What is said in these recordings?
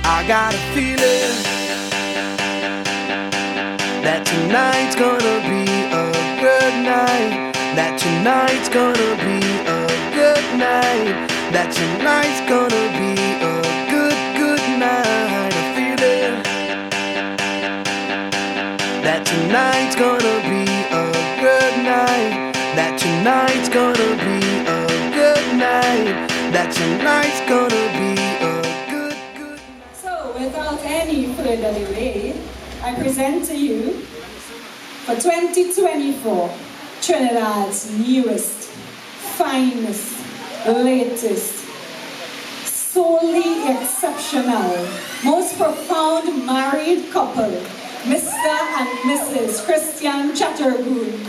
I got a feeling that tonight's gonna be a good night. That tonight's gonna be a good night. That tonight's gonna be a good night. A feeling that tonight's gonna be a good night. That tonight's gonna be a good night. That tonight's gonna be a good night. So, without any further delay, I present to you for 2024 Trinidad's newest, finest, latest, solely exceptional, most profound married couple, Mr. and Mrs. Christian Chattergoon.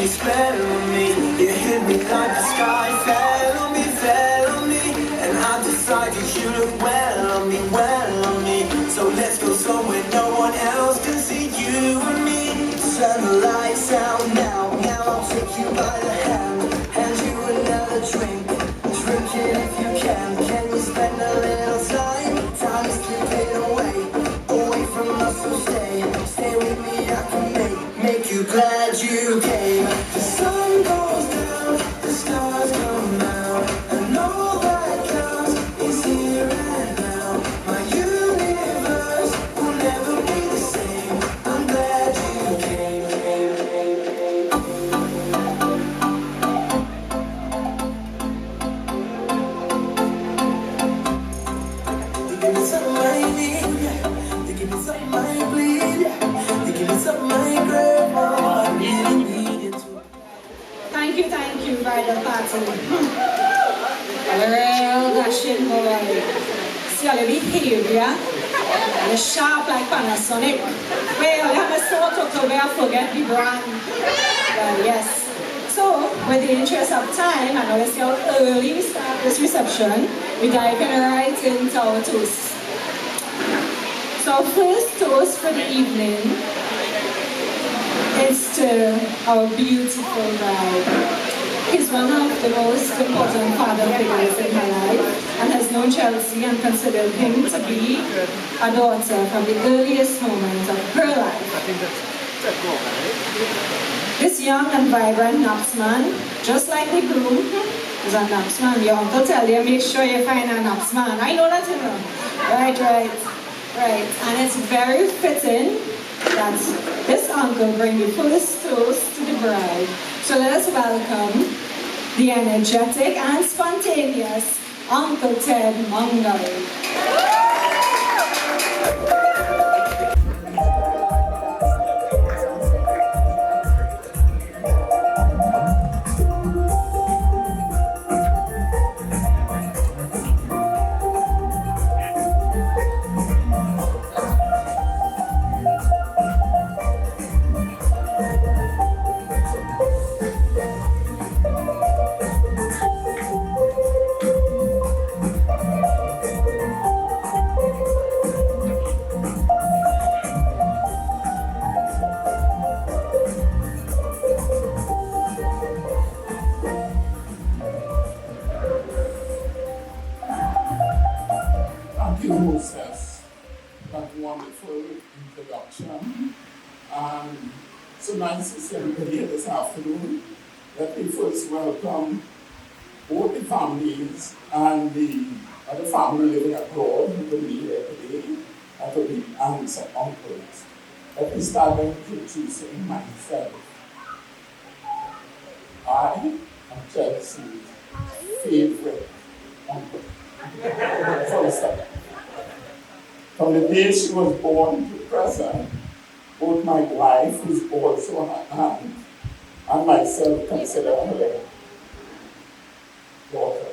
Spell on me, you hit me like the sky fell on me, and I decided you look well on me, so let's go somewhere no one else can see you and me. Turn the lights out now I'll take you by the hand you another drink it if you can you spend a little time is slipping away from us, so stay with me, I can make you glad you came. The sun goes down, the stars come out, and all that counts is here and now. My universe will never be the same. I'm glad you came. You give me something I need, you give me something I bleed, you give me something I crave for. Thank you, bridal party. A real dashing boy. See all the behavior. You're sharp like Panasonic. Well, you have a sort of way I forget the brand. Well, yes. So, with the interest of time, and let's see how early we start this reception, we dive in right into our toast. So, first toast for the evening is to our beautiful bride. He's one of the most important father figures in her life and has known Chelsea and considered him to be a daughter from the earliest moments of her life. This young and vibrant Napsman, just like the groom, is a Napsman. Your uncle tell you, make sure you find a Napsman. I know that, you know. Right. And it's very fitting that this uncle bring the fullest toast to the bride. So let us welcome the energetic and spontaneous Uncle Ted Montgomery. That wonderful introduction. So nice to see everybody here this afternoon. Let me first welcome both the families and the other family living abroad who will be here today, and to the aunts and uncles. Let me start by introducing myself. I am Chelsea's favorite uncle. From the day she was born to present, both my wife, who's also her aunt, and myself consider her daughter.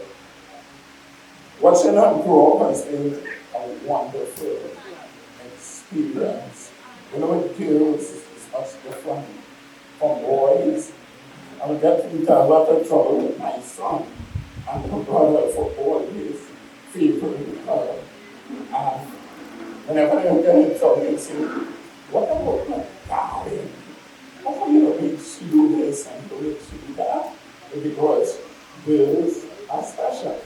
Watching her grow up has been a wonderful experience. You know, with girls, it's much different from boys. I'm getting into a lot of trouble with my son and her brother for always favoring her. And Whenever I hear him talking, I say, what about my darling? How come you don't make she do this and don't make she do that? Because girls are special.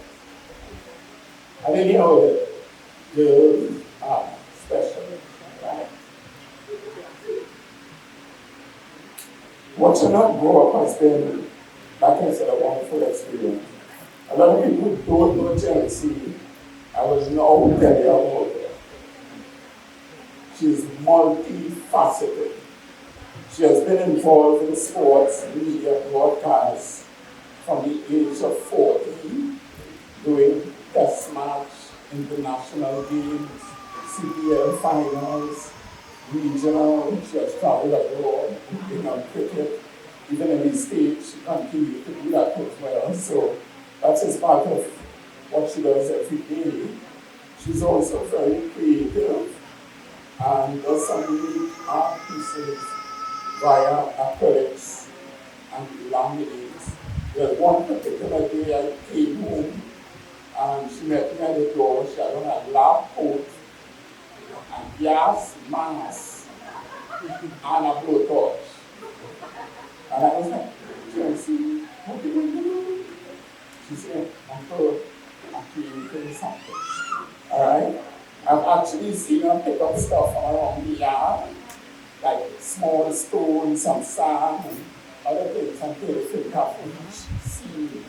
And then you know that girls are special, right? Watching her grow up has been, like I said, a wonderful experience. A lot of people don't know jealousy. I was now telling you about her. She's multifaceted. She has been involved in sports, media, broadcasts from the age of 14, doing test match, international games, CPL finals, regional. She has traveled abroad, been on cricket. Even in the States, she continued to do that as well. So that's just part of what she does every day. She's also very creative and does some unique art pieces via acrylics and laminates. There's one particular day I came home and she met me at the door. She had on a lab coat and gas mask and a blowtorch. And I was like, Chelsea, what are you doing? She said, Uncle, I'm creating something. Alright? I've actually seen her pick up stuff around the yard, like small stones, some sand, and other things, and take the photograph seed.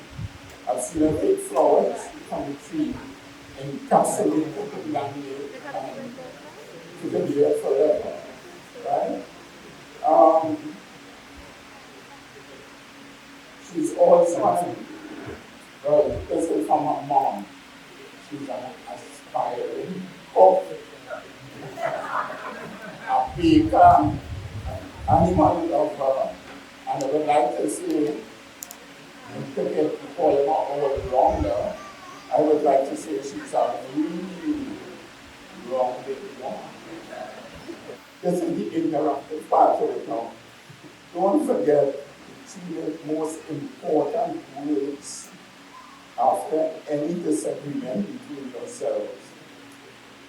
I've seen her take flowers from the tree and encapsulate put it laminate and keep it there forever. Right? She's also this is from her mom. She's an aspiring cook, a baker, animal lover, and I would like to say, in cricket, we call her all-rounder. I would like to say she's a really rounded woman. This is the interactive part of it now. Don't forget the most important words after any disagreement between yourselves.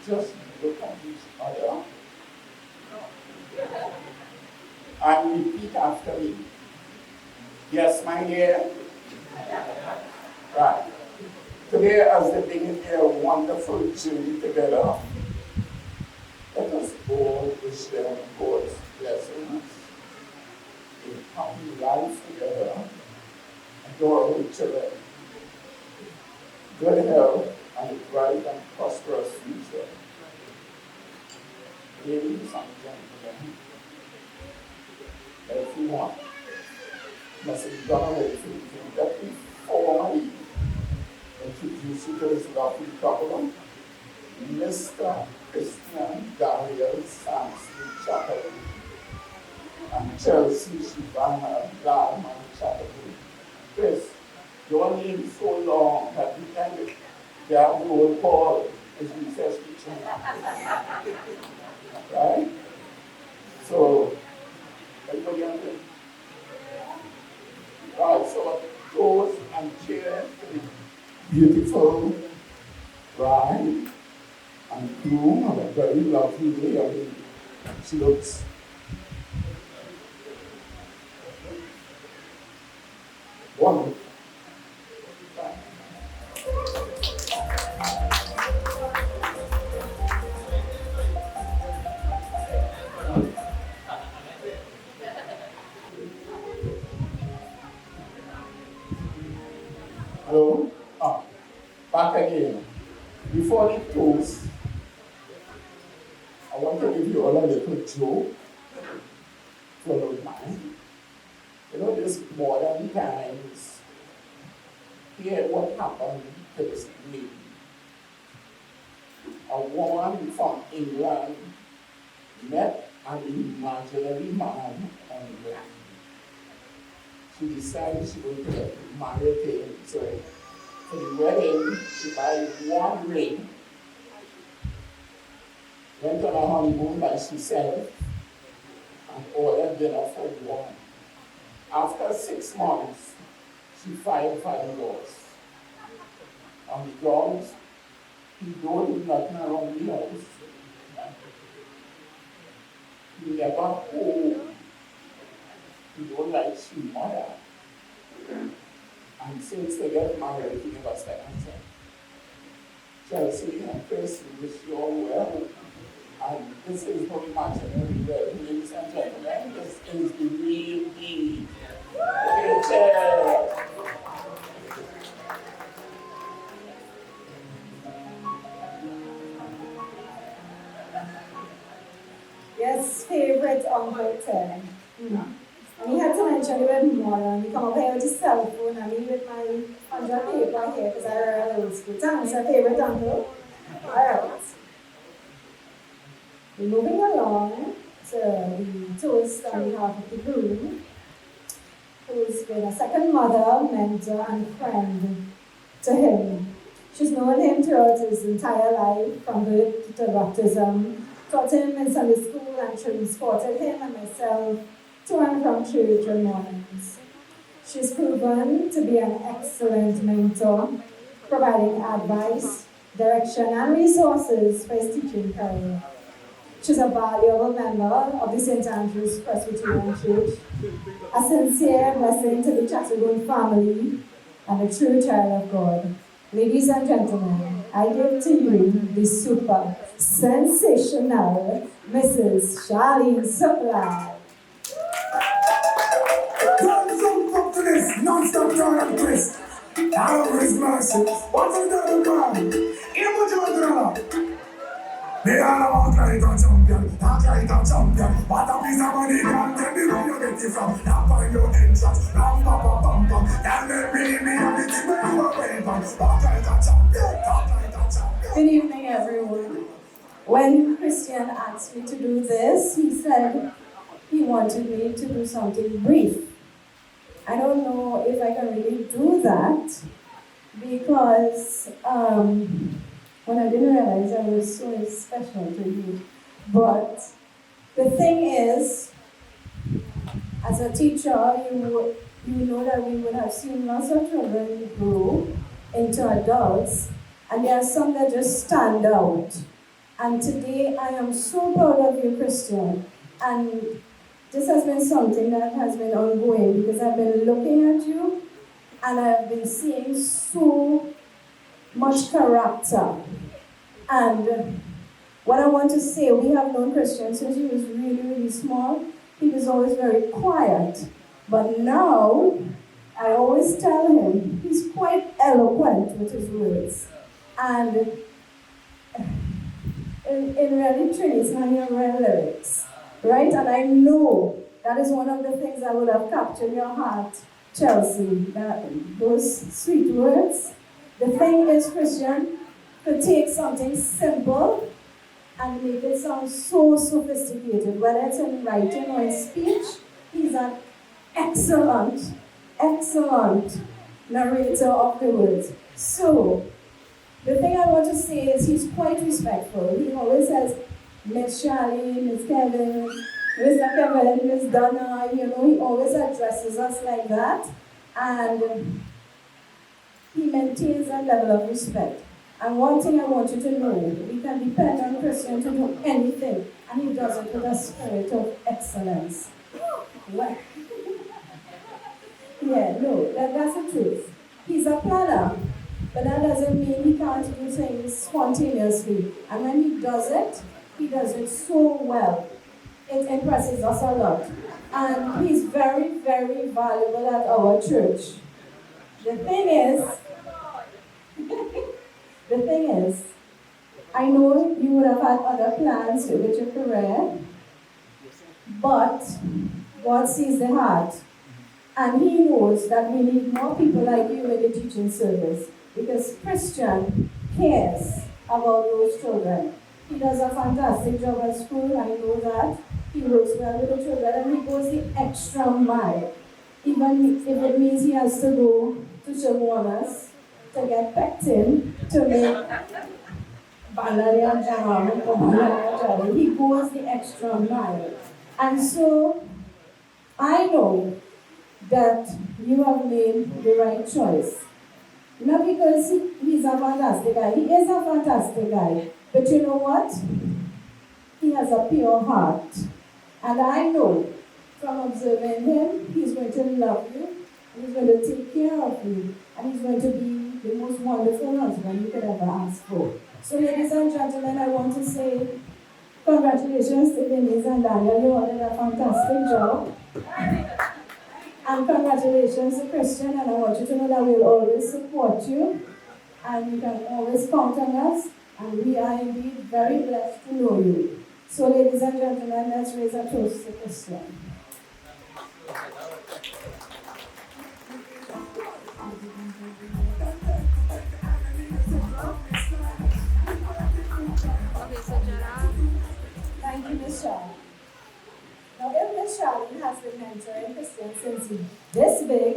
Just look at each other and repeat after me. Yes, my dear. Right. Today, as they begin their wonderful journey together, let us all wish them God's blessings, a happy life together, adorable children, good health, and a bright and prosperous future. Ladies and gentlemen, everyone must be done away with you that we formally introduce you to this lovely couple, Mr. Christian Darius Sampson Chatterley and Chelsea Shivana Dalman Chatterley. Chris, your name is so long that we can have roll call as we say speaking. Right? So, everybody understand? Right, so toast and cheers to the beautiful bride and groom on a very lovely day. I mean, she looks wonderful. Hello? Back again. Before the toast, I want to give you all a little joke, if you don't mind. You know, this modern times, hear what happened to this lady. A woman from England met an imaginary man on land. She decided she was going to marry him. So for the wedding, she buy one ring, went on a honeymoon by herself, and ordered dinner for one. After 6 months, she filed for divorce. On the grounds, he don't do nothing around the house, he never hold, he don't like his mother. And since they get married, he never spent himself. Chelsea and Chris, we wish you all well. And this is no imaginary way, ladies and gentlemen. This is the real deal. Rachel. Yes, favorite Uncle Ted. And he had to mention it with more, and he come up here with his cell phone, and me with my 100 paper here, because I read old school. Thanks, a favorite uncle. Alright. We're moving along to the toast on behalf of the groom, who's been a second mother, mentor, and friend to him. She's known him throughout his entire life, from birth to baptism, taught him in Sunday school, and transported him and myself to and from church on mornings. She's proven to be an excellent mentor, providing advice, direction, and resources for his teaching career. She's a valuable member of the St. Andrew's Presbyterian Church, a sincere blessing to the Chattergoon family, and a true child of God. Ladies and gentlemen, I give to you the super sensational Mrs. Charlene Supply. Don't jump up to this non-stop turn and twist. Out of his mercy. What's the devil man? Here what you want to do? They all want like a champion, not like a champion. What a piece of money can tell me where you get it from. Now find your entrance, ram pa pa pam pam. Then they bring me everything where you are waiting for. Walk like a champion, talk like a champion. Good evening, everyone. When Christian asked me to do this, he said he wanted me to do something brief. I don't know if I can really do that because when I didn't realize I was so special to you. But the thing is, as a teacher, you know that we would have seen lots of children grow into adults, and there are some that just stand out. And today I am so proud of you, Christian. And this has been something that has been ongoing because I've been looking at you and I've been seeing so much character. And what I want to say, we have known Christian since he was really, really small. He was always very quiet. But now, I always tell him, he's quite eloquent with his words. And in reality, it's not your real lyrics, right? And I know that is one of the things that would have captured your heart, Chelsea, those sweet words. The thing is, Christian, to take something simple and make it sound so sophisticated, whether it's in writing or in speech. He's an excellent narrator of the words. So, the thing I want to say is he's quite respectful. He always says, Miss Charlie, Miss Kevin, Mr. Kevin, Miss Donna, he always addresses us like that. And he maintains a level of respect. And one thing I want you to know, we can depend on Christian to do anything, and he does it with a spirit of excellence. Well, that's the truth. He's a planner, but that doesn't mean he can't do things spontaneously. And when he does it so well. It impresses us a lot. And he's very, very valuable at our church. The thing is, I know you would have had other plans with your career, but God sees the heart. And he knows that we need more people like you in the teaching service, because Christian cares about those children. He does a fantastic job at school, I know that. He works well with the children, and he goes the extra mile. Even if it means he has to go to Chaguanas to get pectin to make Banaria jam or Banaria jelly. He goes the extra mile. And so, I know that you have made the right choice. Not because he's a fantastic guy. He is a fantastic guy. But you know what? He has a pure heart. And I know from observing him, he's going to love you, and he's going to take care of you, and he's going to be the most wonderful husband you could ever ask for. So, ladies and gentlemen, I want to say congratulations to Denise and Daniel. You all did a fantastic job. And congratulations to Christian, and I want you to know that we'll always support you, and you can always count on us, and we are indeed very blessed to know you. So, ladies and gentlemen, let's raise a toast to Christian. Thank you, Miss Charlie. Now, if Miss Charlie has been mentoring Christian since he's this big,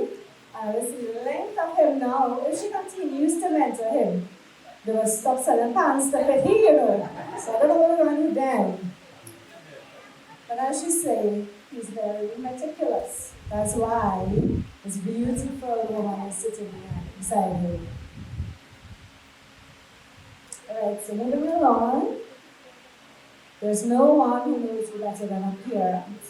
and I see the length of him now, if she continues to mentor him, they will stop selling pants to fit here, you know. So I don't know what we're going to do then. But as she said, he's very meticulous. That's why this beautiful woman is sitting beside him. Alright, so moving along. There's no one who knows you better than a parent.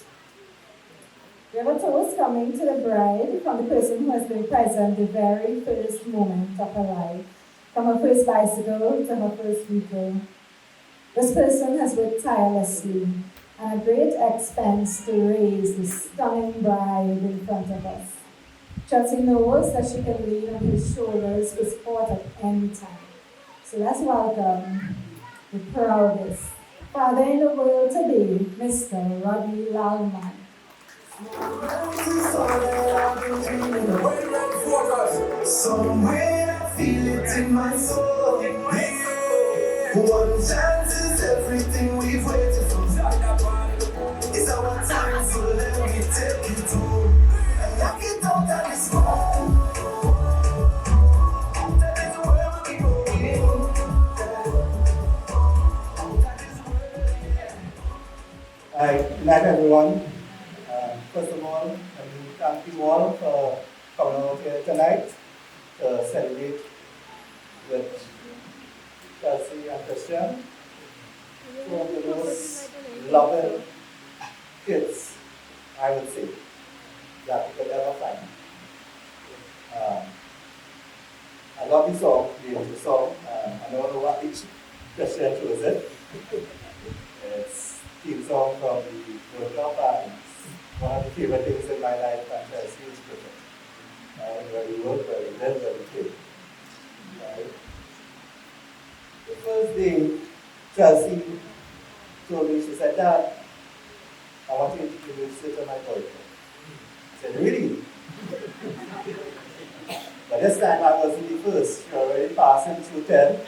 We have a toast coming to the bride from the person who has been present the very first moment of her life. From her first bicycle to her first vehicle. This person has worked tirelessly and at great expense to raise the stunning bride in front of us. Chelsea knows that she can lean on his shoulders for support at any time. So let's welcome the proudest father in the world today, Mr. Rodney Lalman. Somewhere I feel it in my soul. One chance is everything we've waited for. It's our time, so let me take it home and knock it out of this home. That is where we go. Hi, good night everyone. First of all, let me thank you all for coming out here tonight to celebrate with Chelsea and Christian. Two of the most loving kids, I would say, that you could ever find. I love the song, the song. I don't know what each Christian chose it. It's theme song from the World Cup, and one of the favorite things in my life, and Chelsea is cricket. Where we work, where we live, where we play. Right? The first day, Chelsea told me, she said, "Dad, I want to introduce you to my boyfriend." I said, "Really?" But this time I wasn't the first. She already passed him through 10,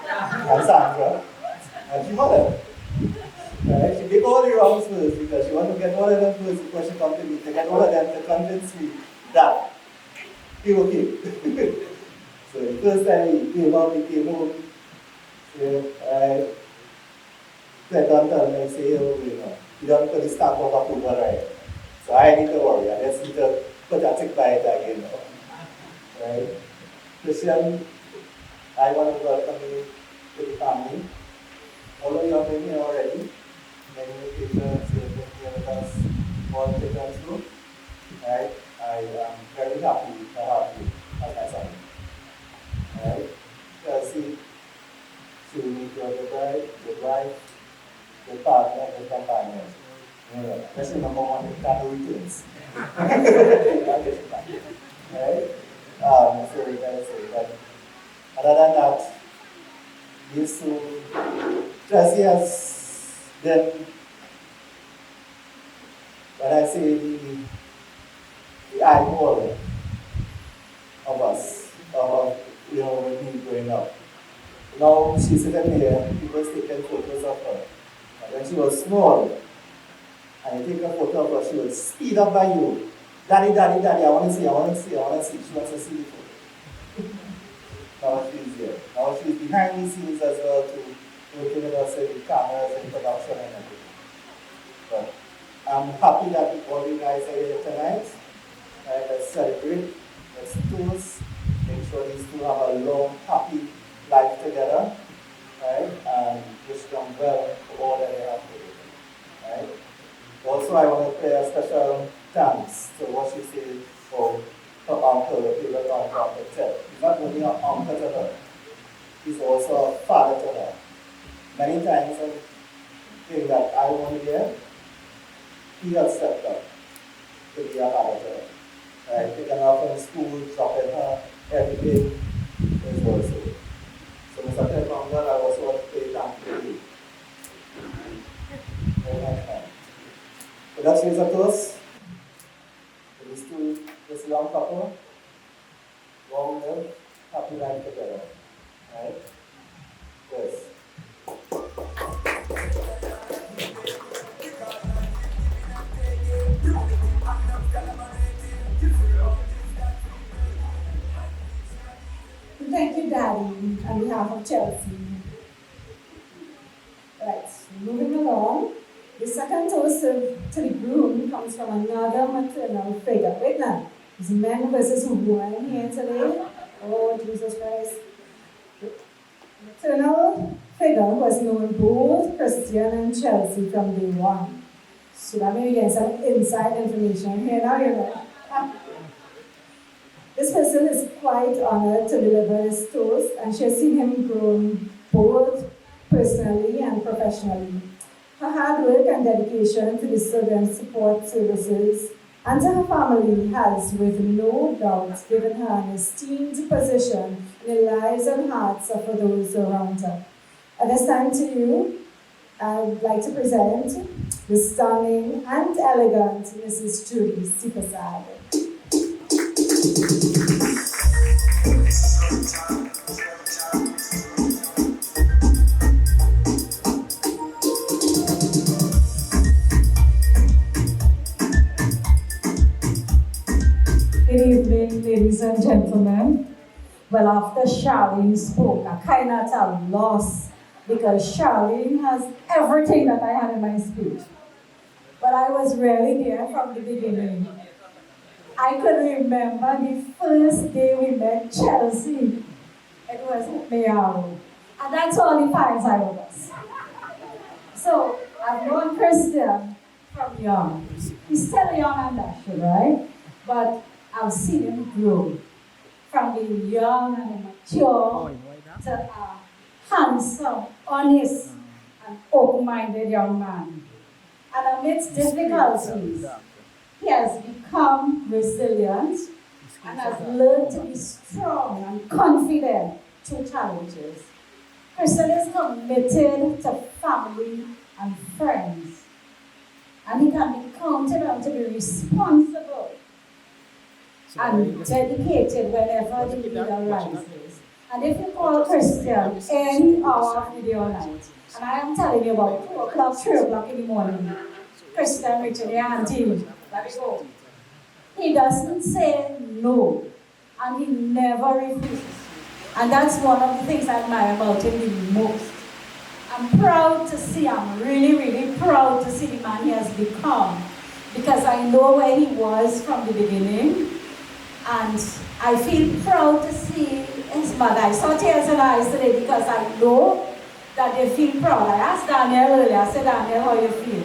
and Sandra, and she mother. Right? She did all the wrongs first because she wanted to get all of them first before she come to me, to get all of them to convince me that he was okay. So the first time he came home, I said, "Don't tell me," I say, "Oh, you know, you don't put the stamp of approval right. So I need to worry, I just need to put a tick by it again." Right? Christian, I want to welcome you to the family. All of you have been here already. Many occasions you have been here with us all the time through. Right? I am very happy to have you as my son. Right? Chelsea, she will meet you as the bride, the wife, the partner, the companion. Let's remember one thing, can't do returns. Right? So we gotta say that. Other than that, these two, Chelsea has been, when I say the eyeball of us, with me growing up. Now she's sitting here, people taking photos of her. And when she was small, and you take a photo of her, she would speed up by you. "Daddy, daddy, daddy, I want to see, I want to see, I want to see." She wants to see the photo. Now she's here. Now she's behind the scenes as well, to working with us with cameras and production and everything. But I'm happy that all you guys are here tonight. Let's celebrate, let's toast, make sure these two have a long, happy life together, right? And wish them well for all that they have to do. Right? God special thanks to what she said for her uncle, her favorite uncle, Ted. He's not only an uncle to her, he's also a father to her. Many times I think that I wasn't there, he had stepped up to be a father to her. Right? Picking her from school, dropping her, everything is also. So Mr. Ted Munger, I also want to say thank you to you. Very much fun. So let's raise a toast to this young couple. Long live, happy life together. Right? Yes. Thank you, Daddy, on behalf of Chelsea. Right, moving along. The second toast to the groom comes from another maternal figure. Wait now, it's men versus women here today. Oh, Jesus Christ. The maternal figure who has known both Christian and Chelsea from day one. So that maybe get some inside information here now, you know. This person is quite honored to deliver his toast, and she has seen him grow both personally and professionally. Her hard work and dedication to the children's support services and to her family has, with no doubt, given her an esteemed position in the lives and hearts of those around her. At this time to you, I'd like to present the stunning and elegant Mrs. Judy Sipasad. Good evening, ladies and gentlemen. Well, after Charlene spoke, I kind of at a loss because Charlene has everything that I had in my speech. But I was really there from the beginning. I could remember the first day we met Chelsea. It was at Mayaro. And that's all the fine side of us. So, I've known Christian from young. He's still young and dashing, right? But I've seen him grow from being young and mature to a handsome, honest, and open-minded young man. And amidst difficulties, he has become resilient and has learned to be strong and confident through challenges. Christian is committed to family and friends, and he can be counted on to be responsible and dedicated whenever the need arises. And if you call Christian any hour of the day or night, and I am telling you about 2 o'clock, 3 o'clock in the morning, Christian reaching the auntie, let me go. He doesn't say no, and he never refuses. And that's one of the things I admire about him the most. I'm proud to see, I'm really, really proud to see the man he has become, because I know where he was from the beginning, and I feel proud to see his mother. I saw tears in her eyes today because I know that they feel proud. I asked Daniel earlier, I said, Daniel, how you feel?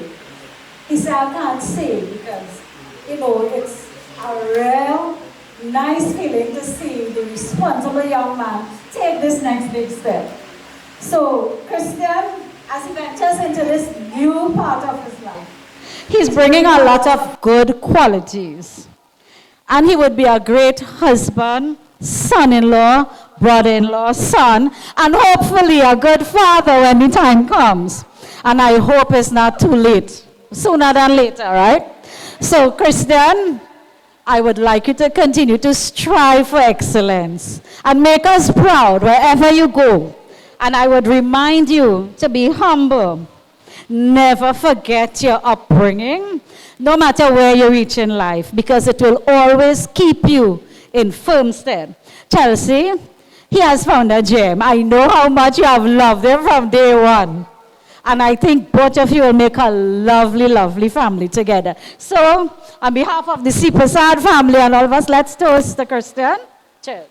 He said, I can't say because, it's a real nice feeling to see the responsible young man take this next big step. So, Christian, as he ventures into this new part of his life, he's bringing a lot of good qualities. And he would be a great husband, son-in-law, brother-in-law, son, and hopefully a good father when the time comes. And I hope it's not too late. Sooner than later, right? So, Christian, I would like you to continue to strive for excellence and make us proud wherever you go. And I would remind you to be humble. Never forget your upbringing, no matter where you reach in life, because it will always keep you in firm stead. Chelsea, he has found a gem. I know how much you have loved him from day one. And I think both of you will make a lovely, lovely family together. So, on behalf of the Sipasad family and all of us, let's toast the Christian. Cheers.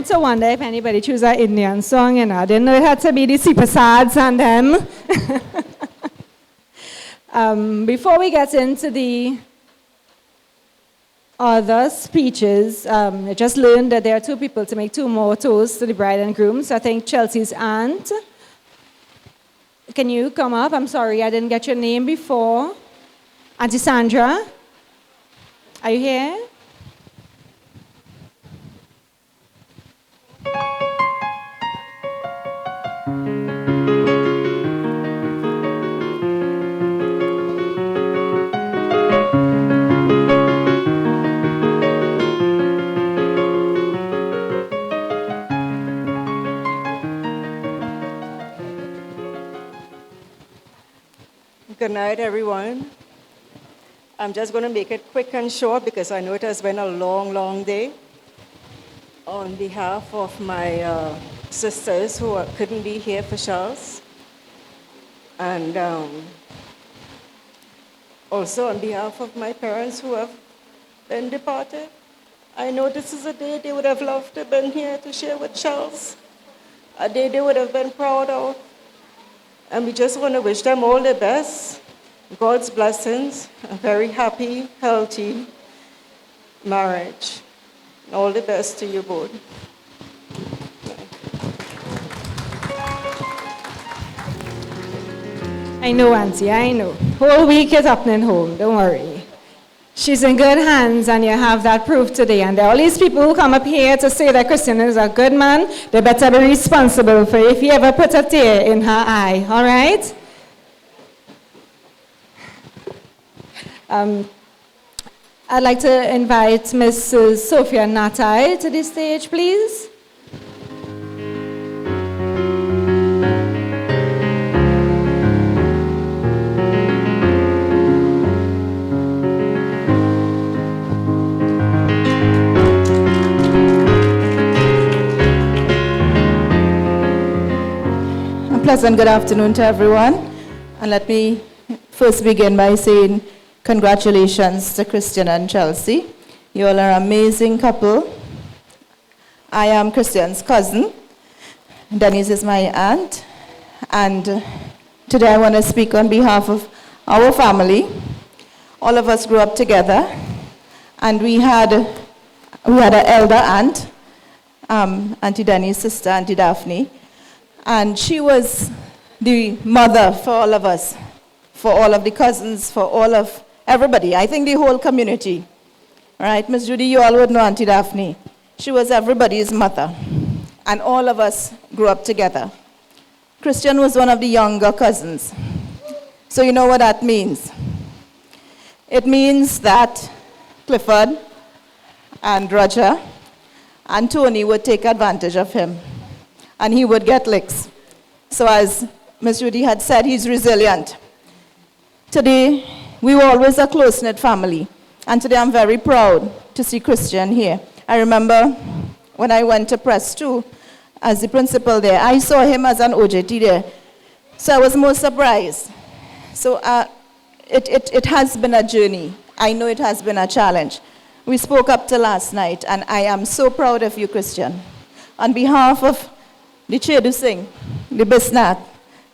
to wonder if anybody chose an Indian song, you know. I didn't know it had to be the Super Sads and them. Before we get into the other speeches, I just learned that there are 2 people to make 2 more toasts to the bride and groom. So I think Chelsea's aunt. Can you come up? I'm sorry, I didn't get your name before. Auntie Sandra, are you here? Good night, everyone. I'm just going to make it quick and short because I know it has been a long, long day. On behalf of my sisters who couldn't be here for Charles, and also on behalf of my parents who have been departed, I know this is a day they would have loved to have been here to share with Charles, a day they would have been proud of. And we just want to wish them all the best, God's blessings, a very happy, healthy marriage. All the best to you both. I know, Auntie, I know. Whole week is happening home, don't worry. She's in good hands, and you have that proof today. And there are all these people who come up here to say that Christian is a good man. They better be responsible for if he ever put a tear in her eye, all right? I'd like to invite Mrs. Sophia Natai to the stage, please. Pleasant good afternoon to everyone. And let me first begin by saying congratulations to Christian and Chelsea. You all are an amazing couple. I am Christian's cousin. Denise is my aunt. And today I want to speak on behalf of our family. All of us grew up together. And we had an elder aunt, Auntie Denny's sister, Auntie Daphne. And she was the mother for all of us, for all of the cousins, for all of everybody. I think the whole community. Right, Miss Judy, you all would know Auntie Daphne. She was everybody's mother. And all of us grew up together. Christian was one of the younger cousins. So you know what that means. It means that Clifford and Roger and Tony would take advantage of him. And he would get licks. So as Ms. Judy had said, he's resilient. Today, we were always a close-knit family. And today I'm very proud to see Christian here. I remember when I went to Press 2 as the principal there, I saw him as an OJT there. So I was more surprised. So it has been a journey. I know it has been a challenge. We spoke up to last night, and I am so proud of you, Christian. On behalf of the Chedu Singh, the Bisnath,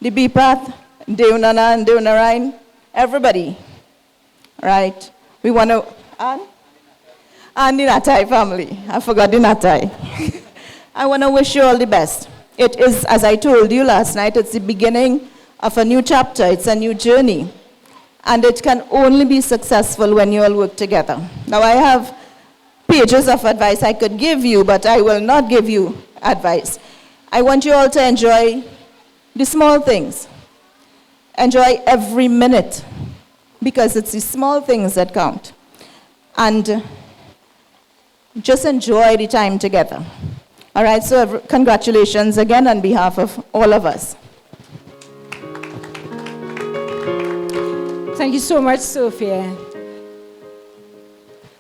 the Bipath, Deunana and Deunarain, everybody, right? We want to, and the Natai family. I forgot the Natai. I want to wish you all the best. It is, as I told you last night, it's the beginning of a new chapter. It's a new journey. And it can only be successful when you all work together. Now, I have pages of advice I could give you, but I will not give you advice. I want you all to enjoy the small things. Enjoy every minute, because it's the small things that count. And just enjoy the time together. All right, so congratulations again on behalf of all of us. Thank you so much, Sophia.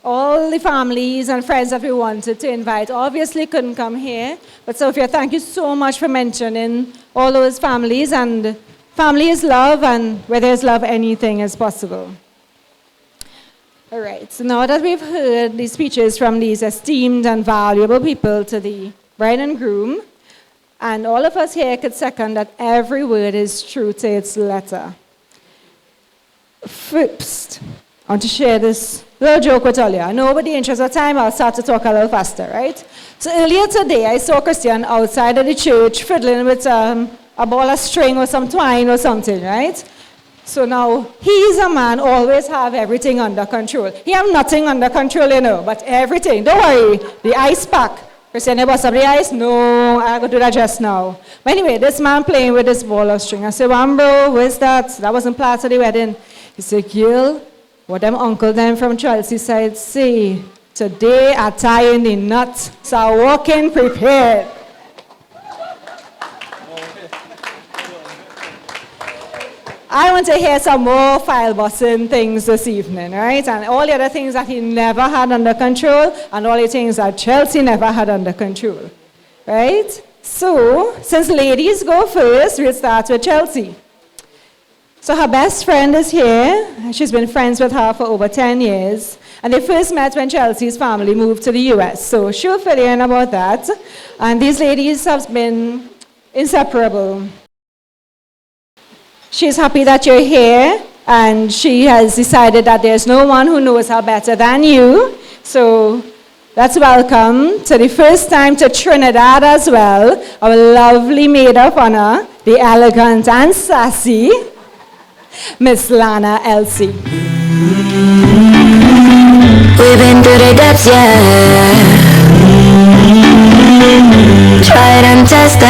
All the families and friends that we wanted to invite obviously couldn't come here. But Sophia, thank you so much for mentioning all those families. And family is love, and where there's love, anything is possible. All right, so now that we've heard the speeches from these esteemed and valuable people to the bride and groom, and all of us here could second that every word is true to its letter. First, I want to share this little joke with all you. I know, with the interest of time, I'll start to talk a little faster, right? So earlier today, I saw Christian outside of the church fiddling with a ball of string or some twine or something, right? So now, he's a man, always have everything under control. He have nothing under control, you know, but everything. Don't worry, the ice pack. Christian, you bust up the ice? No, I go do that just now. But anyway, this man playing with this ball of string. I said, bro, where's that? That wasn't part of the wedding. He said, girl, what them uncle them from Chelsea side say, today I tie in the knot, so I walk in prepared. I want to hear some more file busting things this evening, right? And all the other things that he never had under control, and all the things that Chelsea never had under control, right? So, since ladies go first, we'll start with Chelsea. So her best friend is here. She's been friends with her for over 10 years. And they first met when Chelsea's family moved to the US. So she'll fill you in about that. And these ladies have been inseparable. She's happy that you're here, and she has decided that there's no one who knows her better than you. So let's welcome to the first time to Trinidad as well, our lovely maid of honor, the elegant and sassy Miss Lana Elsie. We've been through the depths, yeah. Tried and tested.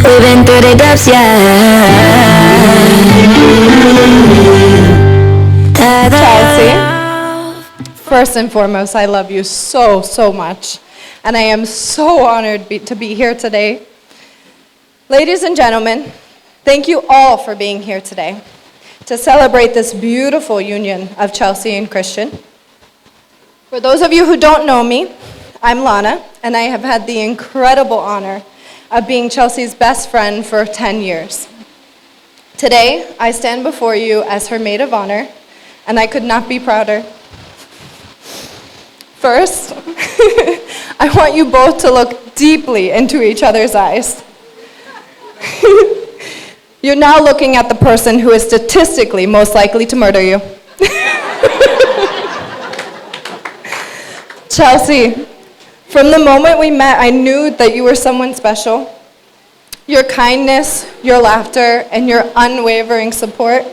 We've been through the depths, Chelsea, first and foremost, I love you so, so much. And I am so honored to be here today. Ladies and gentlemen, thank you all for being here today to celebrate this beautiful union of Chelsea and Christian. For those of you who don't know me, I'm Lana, and I have had the incredible honor of being Chelsea's best friend for 10 years. Today, I stand before you as her maid of honor, and I could not be prouder. First, I want you both to look deeply into each other's eyes. You're now looking at the person who is statistically most likely to murder you. Chelsea, from the moment we met, I knew that you were someone special. Your kindness, your laughter, and your unwavering support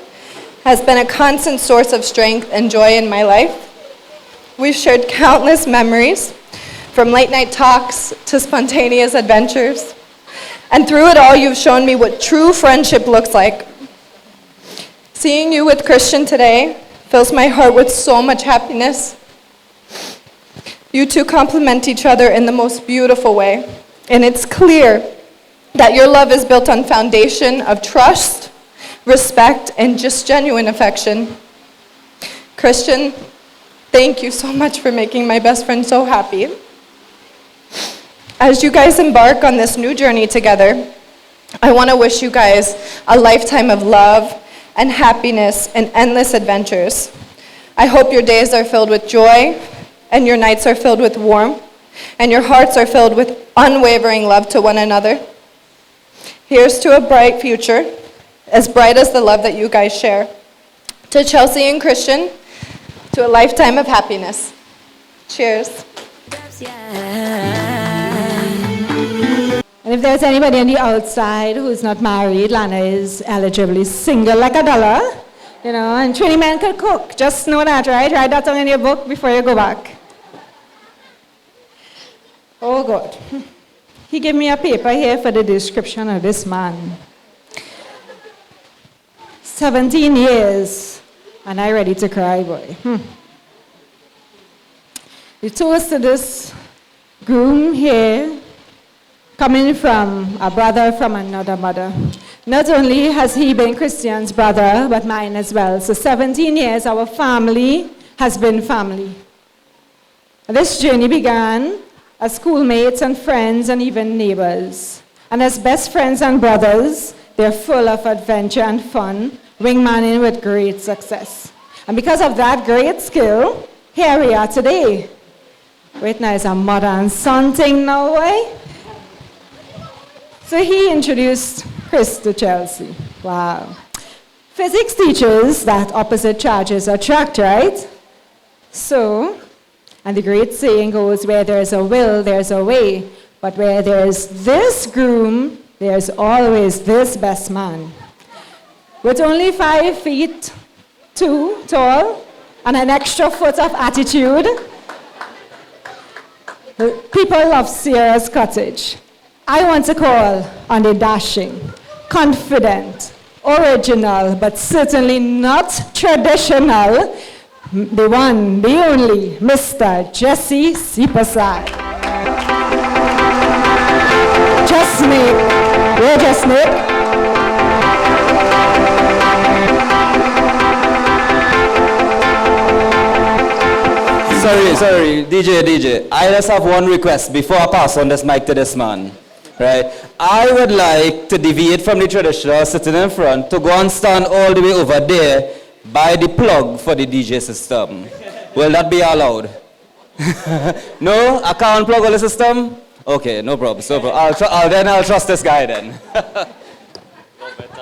has been a constant source of strength and joy in my life. We've shared countless memories, from late night talks to spontaneous adventures. And through it all, you've shown me what true friendship looks like. Seeing you with Christian today fills my heart with so much happiness. You two complement each other in the most beautiful way, and it's clear that your love is built on foundation of trust, respect, and just genuine affection. Christian, thank you so much for making my best friend so happy. As you guys embark on this new journey together, I want to wish you guys a lifetime of love and happiness and endless adventures. I hope your days are filled with joy, and your nights are filled with warmth, and your hearts are filled with unwavering love to one another. Here's to a bright future, as bright as the love that you guys share. To Chelsea and Christian, to a lifetime of happiness. Cheers. And if there's anybody on the outside who's not married, Lana is eligibly single like a dollar. You know, and 20 men can cook. Just know that, right? Write that down in your book before you go back. Oh, God. He gave me a paper here for the description of this man. 17 years, and I ready to cry, boy. The toast to this groom here, coming from a brother from another mother. Not only has he been Christian's brother, but mine as well. So 17 years, our family has been family. This journey began as schoolmates and friends and even neighbors. And as best friends and brothers, they're full of adventure and fun, wingmanning with great success. And because of that great skill, here we are today. Wait, now it's a mother and son thing now, eh? So he introduced Chris to Chelsea. Wow. Physics teaches that opposite charges attract, right? So, and the great saying goes, where there's a will, there's a way. But where there's this groom, there's always this best man. With only 5 feet 2 tall and an extra foot of attitude, the people of Sierra's Cottage, I want to call on the dashing, confident, original, but certainly not traditional, the one, the only, Mr. Jesse Sipasai. Just Nick. We're just Nick. Sorry, DJ. I just have one request before I pass on this mic to this man. Right? I would like to deviate from the traditional sitting in front to go and stand all the way over there by the plug for the DJ system. Will that be allowed? No? I can't plug all the system? Okay, no problem. I'll trust this guy then. I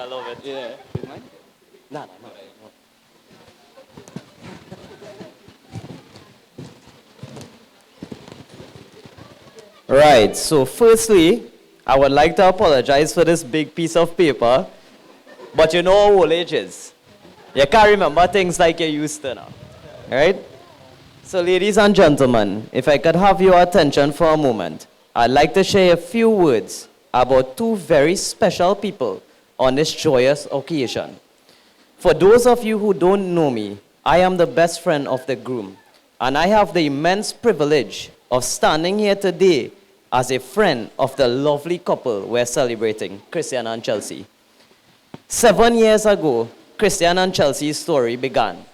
love it. Yeah. No. Right, so firstly, I would like to apologize for this big piece of paper, but you know how old age is. You can't remember things like you used to now, right? So ladies and gentlemen, if I could have your attention for a moment, I'd like to share a few words about 2 very special people on this joyous occasion. For those of you who don't know me, I am the best friend of the groom, and I have the immense privilege of standing here today as a friend of the lovely couple we're celebrating, Christian and Chelsea. 7 years ago, Christian and Chelsea's story began.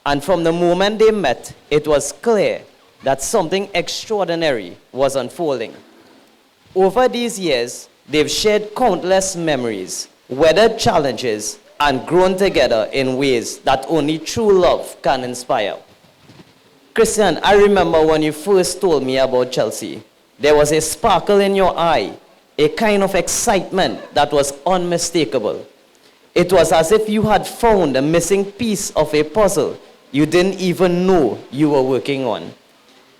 And from the moment they met, it was clear that something extraordinary was unfolding. Over these years, they've shared countless memories, weathered challenges, and grown together in ways that only true love can inspire. Christian, I remember when you first told me about Chelsea. There was a sparkle in your eye, a kind of excitement that was unmistakable. It was as if you had found a missing piece of a puzzle you didn't even know you were working on.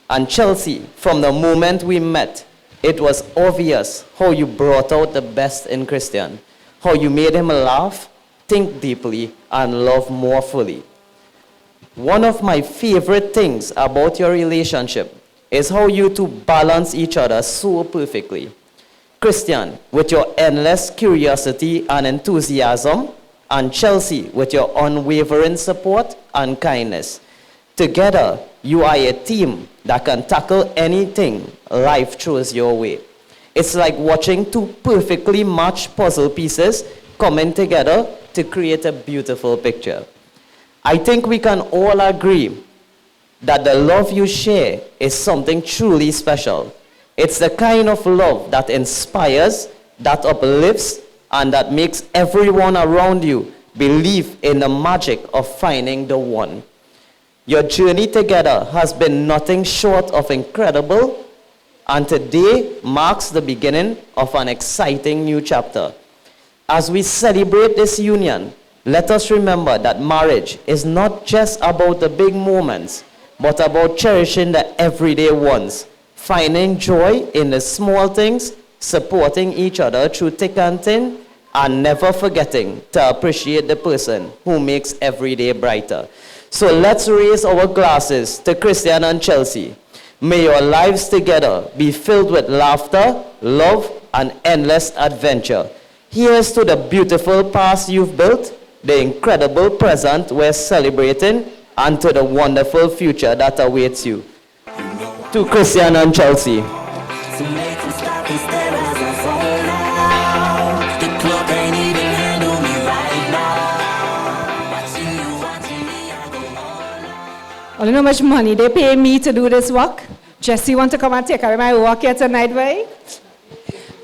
And Chelsea, from the moment we met, it was obvious how you brought out the best in Christian, how you made him laugh, think deeply, and love more fully. One of my favorite things about your relationship is how you two balance each other so perfectly. Christian, with your endless curiosity and enthusiasm, and Chelsea, with your unwavering support and kindness. Together, you are a team that can tackle anything life throws your way. It's like watching 2 perfectly matched puzzle pieces coming together to create a beautiful picture. I think we can all agree that the love you share is something truly special. It's the kind of love that inspires, that uplifts, and that makes everyone around you believe in the magic of finding the one. Your journey together has been nothing short of incredible, and today marks the beginning of an exciting new chapter. As we celebrate this union, let us remember that marriage is not just about the big moments, but about cherishing the everyday ones, finding joy in the small things, supporting each other through thick and thin, and never forgetting to appreciate the person who makes every day brighter. So let's raise our glasses to Christian and Chelsea. May your lives together be filled with laughter, love, and endless adventure. Here's to the beautiful past you've built, the incredible present we're celebrating, and to the wonderful future that awaits you. To Christian and Chelsea. I don't know how much money they pay me to do this work. Jesse want to come and take care of my work here tonight, right?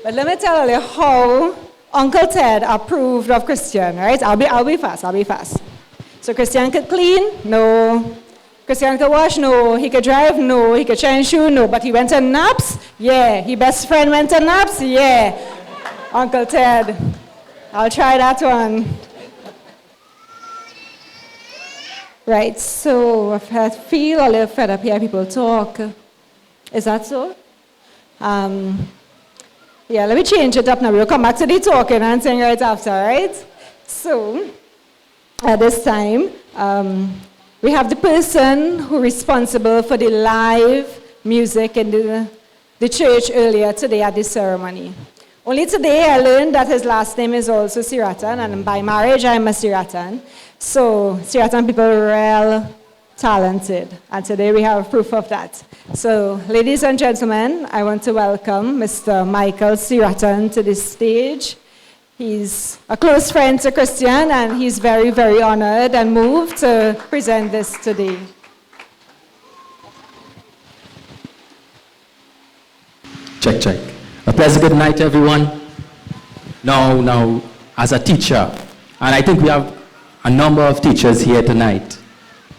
But let me tell you how Uncle Ted approved of Christian, right? I'll be fast. So Christian could clean? No. Christian could wash? No. He could drive? No. He could change shoe? No. But he went to naps? Yeah. His best friend went to naps? Yeah. Uncle Ted. I'll try that one. Right, so I feel a little fed up here people talk. Is that so? Yeah, let me change it up now. We'll come back to the talking and sing right after, right? So, at this time, we have the person who is responsible for the live music in the church earlier today at the ceremony. Only today I learned that his last name is also Siratan, and by marriage I'm a Siratan. So Siratan people are real talented, and today we have proof of that. So ladies and gentlemen, I want to welcome Mr. Michael Siratan to this stage. He's a close friend to Christian, and he's very, very honored and moved to present this today. Check, check. A pleasant good night, everyone. Now, as a teacher, and I think we have a number of teachers here tonight,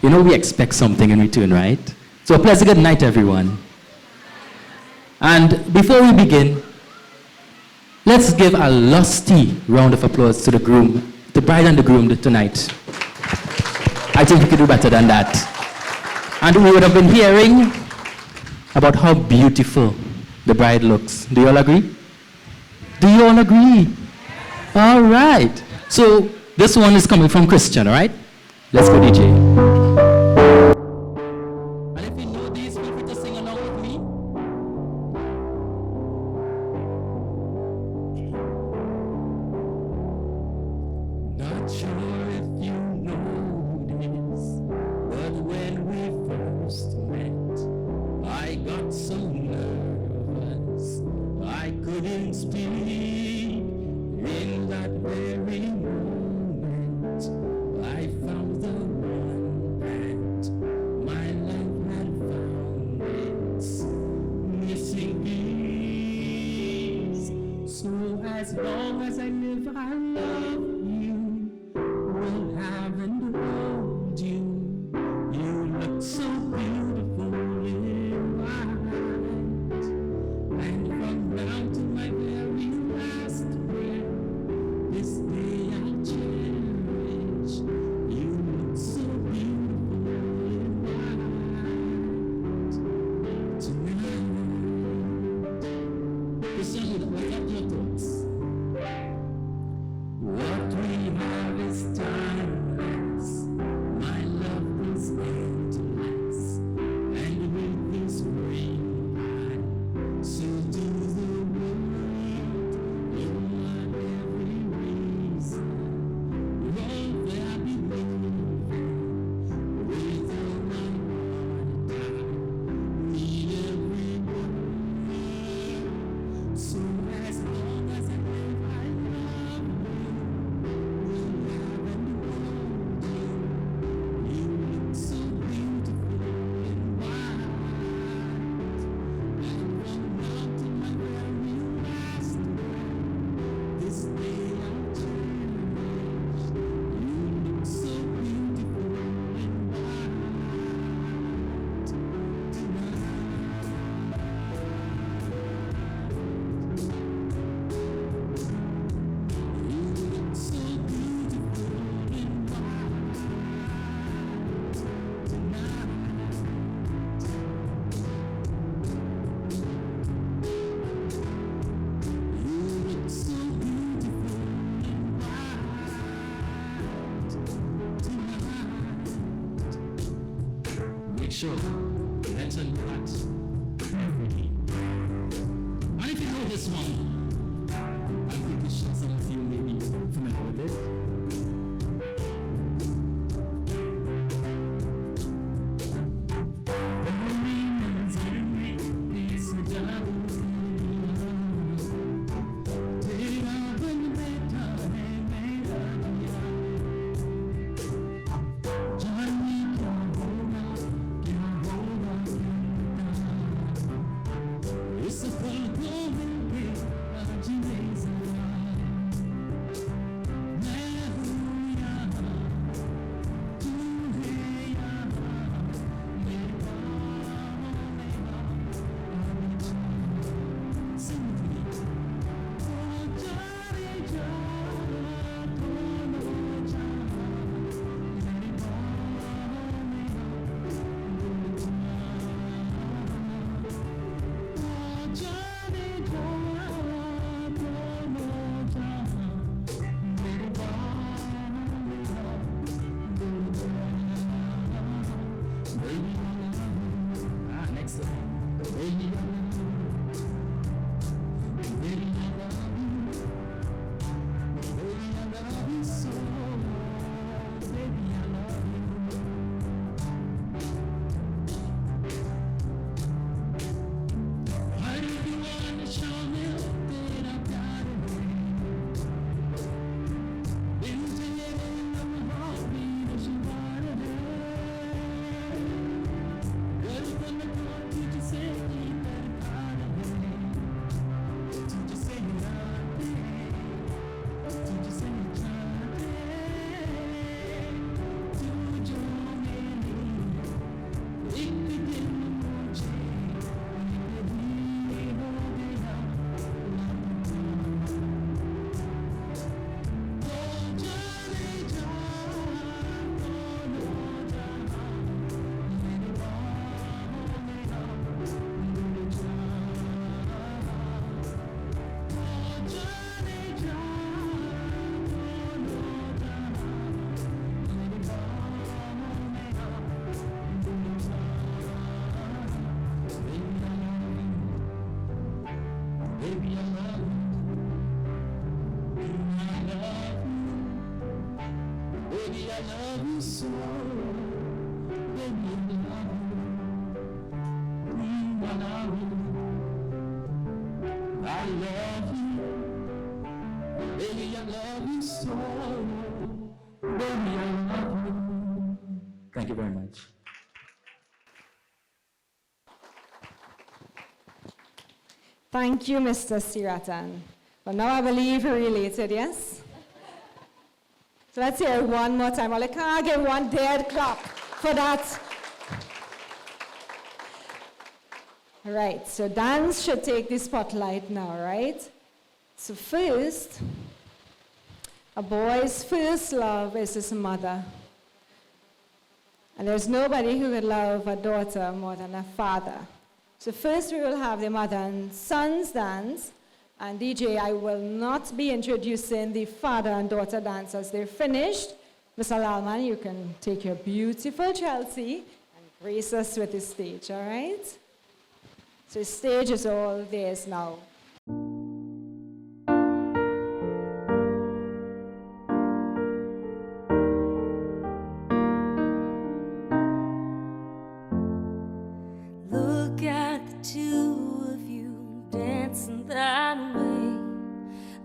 you know we expect something in return, right? So a pleasant good night, everyone. And before we begin, let's give a lusty round of applause to the groom, the bride and the groom tonight. I think we could do better than that. And we would have been hearing about how beautiful the bride looks. Do you all agree? Do you all agree? All right. So this one is coming from Christian, all right? Let's go, DJ. And if you know these, feel free to sing along with me. Not sure if you know this, but when we first met, I got so nervous I couldn't speak. In that very moment, I found the one, and my life had found its missing piece. So as long as I live, I love you, will have and hold you. You look so beautiful in white, and from now to my very last breath, this day I'll cherish. You look so beautiful in white tonight. Christian, what are your thoughts? What we have is timeless. My love is endless, and with this ring I so do the world. You're my every reason. Roll there be moving with all my heart. I need every word. So as long as I live, I love you. Will have and hold you. You look so beautiful in white, and from now to my very last breath, this day I'll cherish. You look so beautiful in white tonight. You look so beautiful in white tonight. You look so beautiful in white tonight. Make sure that's uncut everything. And if you know this one, I'm pretty sure some of you may be familiar with it. It's a full love you so. Baby, I love you. I love you. I love you. Baby, I love you so. Baby, I love you. Thank you very much. Thank you, Mr. Siratan. Well, now I believe you're related, yes? So let's hear it one more time. Well, I can't give one dead clap for that. All right, so Dan should take the spotlight now, right? So first, a boy's first love is his mother. And there's nobody who could love a daughter more than a father. So first we will have the mother and sons dance. And DJ, I will not be introducing the father and daughter dance as they're finished. Mr. Lalman, you can take your beautiful Chelsea and grace us with the stage, all right? So the stage is all theirs now. Look at the two of you dancing that way,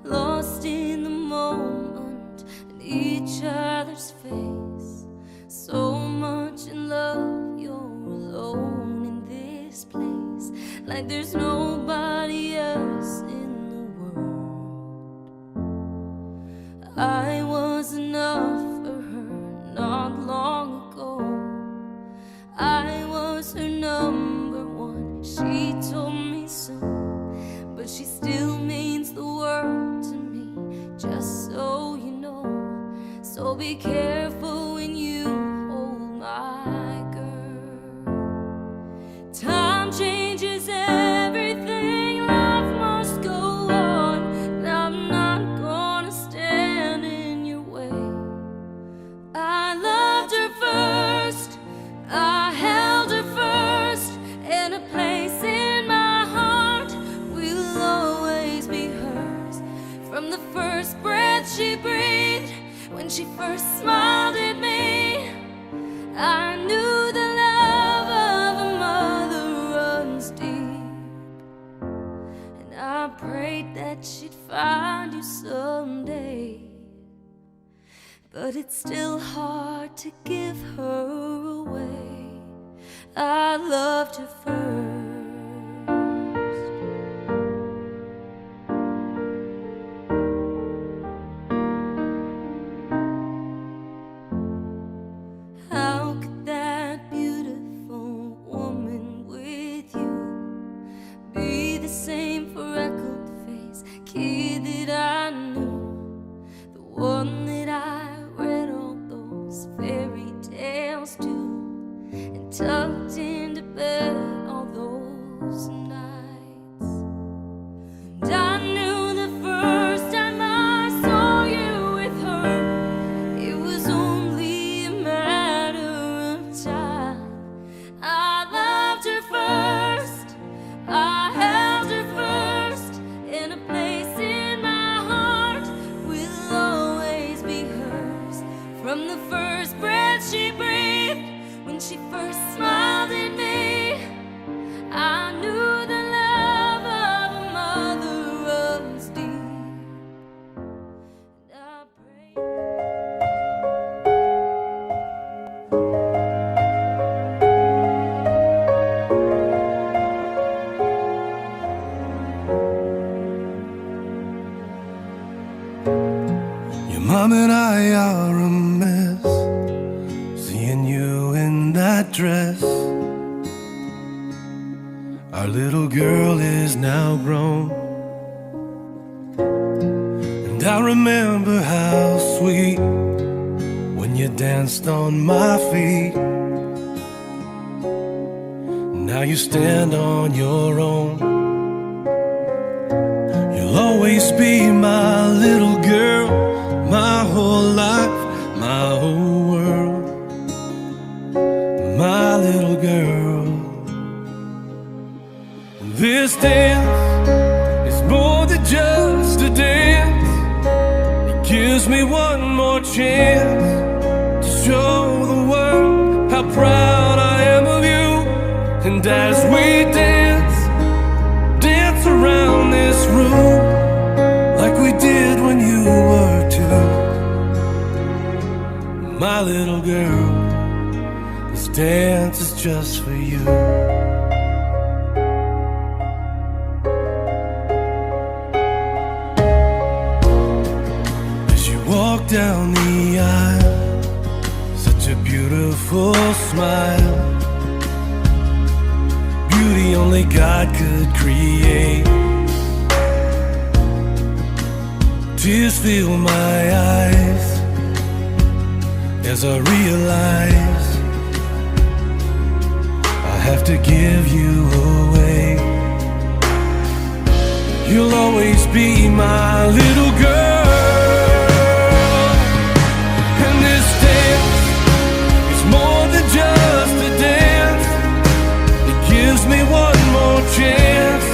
lost in the moment in each other's face. So much in love, you're alone in this place, like there's nobody else in the world. I was enough for her not long ago. I was her number one, she told me so. But she still means the world to me, just so you know. So be careful when you hold my girl. Time changes everything, life must go on, and I'm not gonna stand in your way. I loved her first, I held her first, and a place in my heart will always be hers. From the first breath she breathed, when she first smiled at me, I knew the love of a mother runs deep. And I prayed that she'd find you someday, but it's still hard to give her away. I loved her first. How could that beautiful woman with you be the same freckled face kid that I knew, the one that I read all those fairy tales to, and tucked into bed all those nights? And I knew the first time I saw you with her, it was only a matter of time. I loved her first, I held her first, and a place in my heart will always be hers. From the first breath she breathed, when she first smiled at me, I knew the love of a mother runs deep. And I pray. Your mom and I are a mess, seeing you in that dress. Our little girl is now grown, and I remember how sweet when you danced on my feet. Now you stand on your own. You'll always be my little girl, my whole life, my whole world, my little girl. This dance is more than just a dance. It gives me one more chance to And as we dance around this room like we did when you were 2. My little girl, this dance is just for you. As you walk down the aisle, such a beautiful smile, beauty only God could create. Tears fill my eyes as I realize I have to give you away. You'll always be my little girl, and this dance is more than just a dance. It gives me one more chance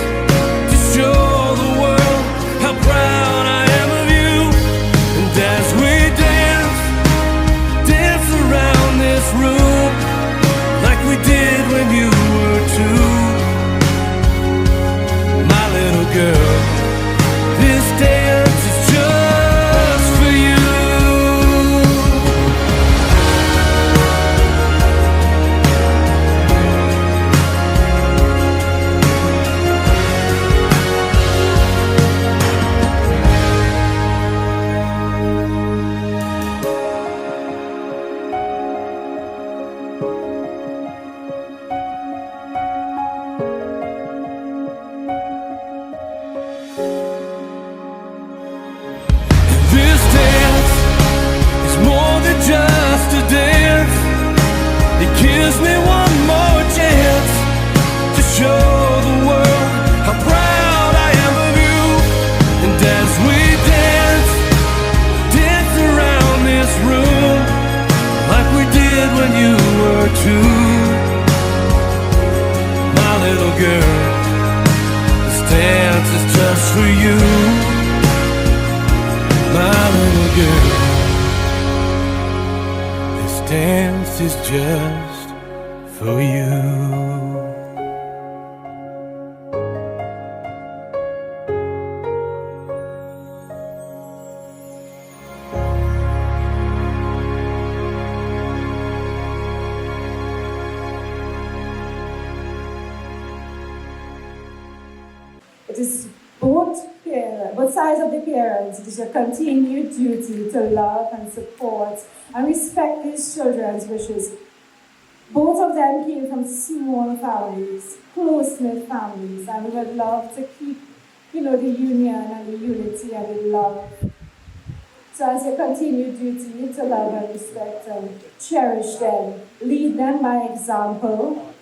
to show the world how proud I am of you. And as we dance around this room like we did when you were 2, my little girl, this dance is just for you. This dance is more than just a dance. It gives me one more chance to show the world how proud I am of you. And as we dance around this room like we did when you were 2, my little girl, this dance is just for you. My little girl, this dance is just for you. It is both sides of the parents. It is your continued duty to love and support and respect these children's wishes. Both of them came from small families, close-knit families, and we would love to keep, the union and the unity and the love. So as your continued duty to love and respect and cherish them, lead them by example,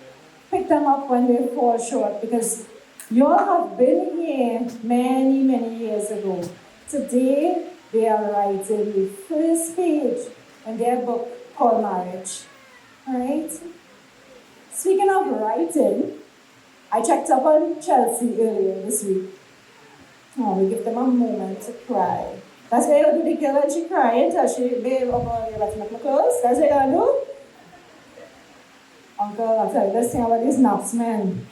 pick them up when they fall short, because you all have been here many, many years ago. Today, they are writing the first page in their book called Marriage. All right? Speaking of writing, I checked up on Chelsea earlier this week. Oh, we give them a moment to cry. That's why you do the girl when she cries, and she, babe, oh boy, you're about to make my clothes. That's what you do. Uncle, I'll tell you this thing about these naps, man.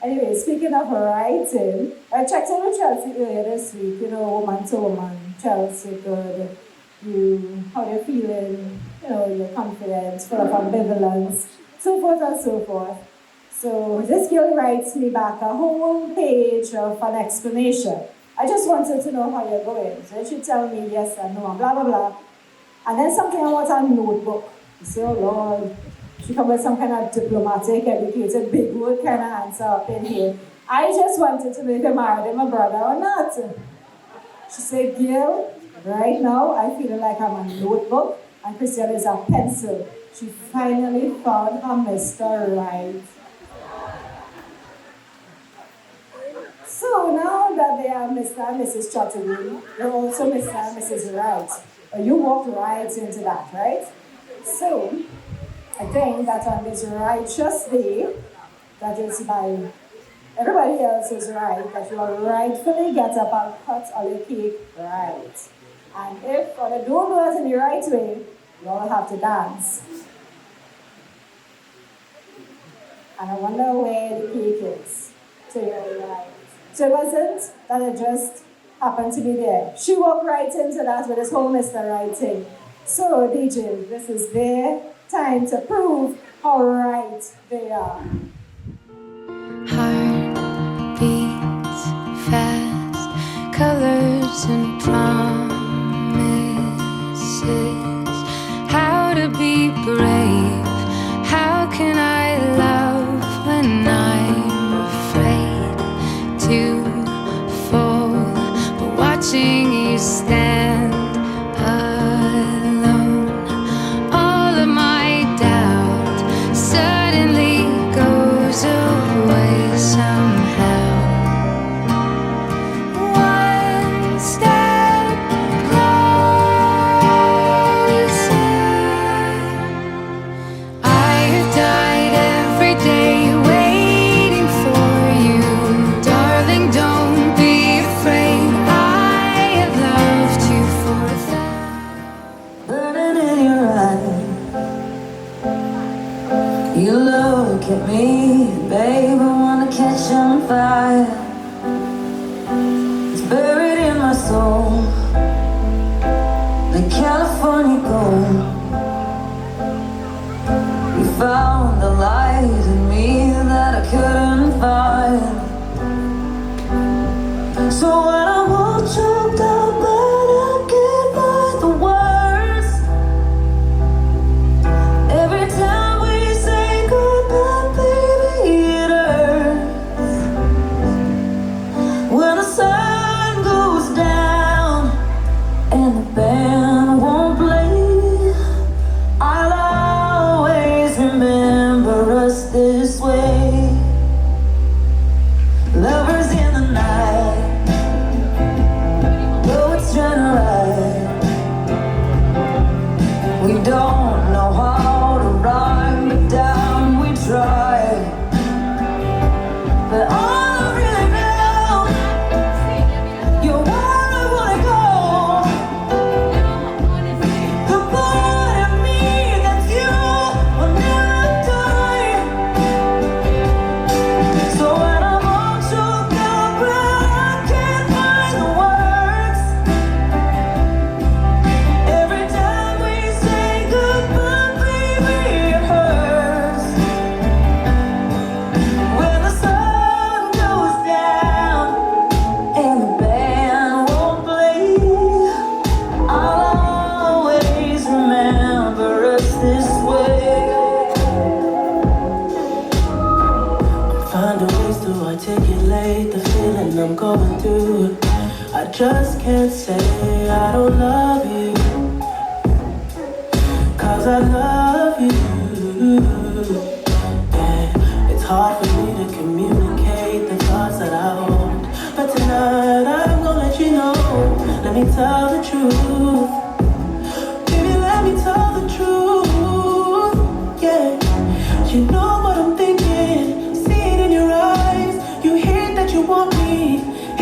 Anyway, speaking of writing, I checked in with Chelsea earlier this week, woman to woman, Chelsea, good, how you're feeling, your confidence, full of ambivalence, so forth and so forth. So this girl writes me back a whole page of an explanation. I just wanted to know how you're going. So she tell me yes and no, and blah, blah, blah. And then something about a notebook. I say, oh Lord. She come with some kind of diplomatic, educated, big word kind of answer up in here. I just wanted to know if you married my brother or not. She said, girl, right now I feel like I'm a notebook and Christian is a pencil. She finally found her Mr. Right. So now that they are Mr. and Mrs. Chatterjee, they're also Mr. and Mrs. Right. You walked right into that, right? So, I think that on this righteous day, that is by everybody else's right, that you will rightfully get up and cut all your cake right. And if you don't do it in the right way, you all have to dance. And I wonder where the cake is to your right. So it wasn't that it just happened to be there. She walked right into that with this whole Mr. Right thing. So, DJ, this is their time to prove how right they are. Heart beats fast, colors and promises. How to be brave? How can I love when I'm afraid to fall? But watching you stand alone, all of my doubt suddenly goes away somehow. One step closer. I have died every day waiting for you. Darling, don't be afraid. I have loved you for a thousand. Burning in your eyes, you look at me, babe, I wanna catch on fire. It's buried in my soul, the California gold. You found the light in me that I couldn't find. So when I'm all choked up and I can't find the words, every time we say goodbye, baby, it hurts. When the sun goes down and the band won't play, I'll always remember us this way. Lovers in the night, poets trying to write. We don't know how to rhyme, but damn, we try. But all I really know, you're where I wanna go. The part of me that's you will never die. So when I'm all choked up and I can't find the words, every time we say goodbye, baby, it hurts. When the sun goes down and the band won't play, I'll always remember us this way. Find a ways to articulate the feeling I'm going through. I just can't say I don't love you, 'cause I love you. Yeah, it's hard for me to communicate the thoughts that I hold, but tonight I'm gonna let you know. Let me tell the truth. Baby, let me tell the truth. Yeah, you know what I'm thinking. See it in your eyes. You hate that you want me.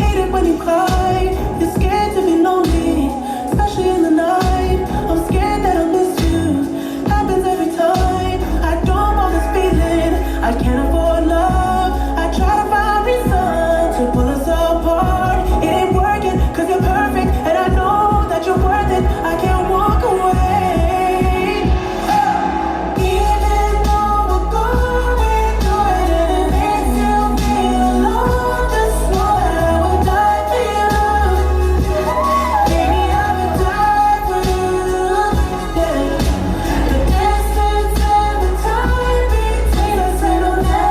Hate it when you cry. You're scared to be lonely, especially in the night. I'm scared that I'll miss you. Happens every time. I don't want this feeling. I can't afford love. I try to find reason to pull us apart. It ain't working 'cause you're perfect, and I know that you're worth it. I can't walk away. Even though we're going through it and it makes you feel alone, just know that I would die for you. Baby, I would die for you. Yeah. The distance and the time between us, it'll never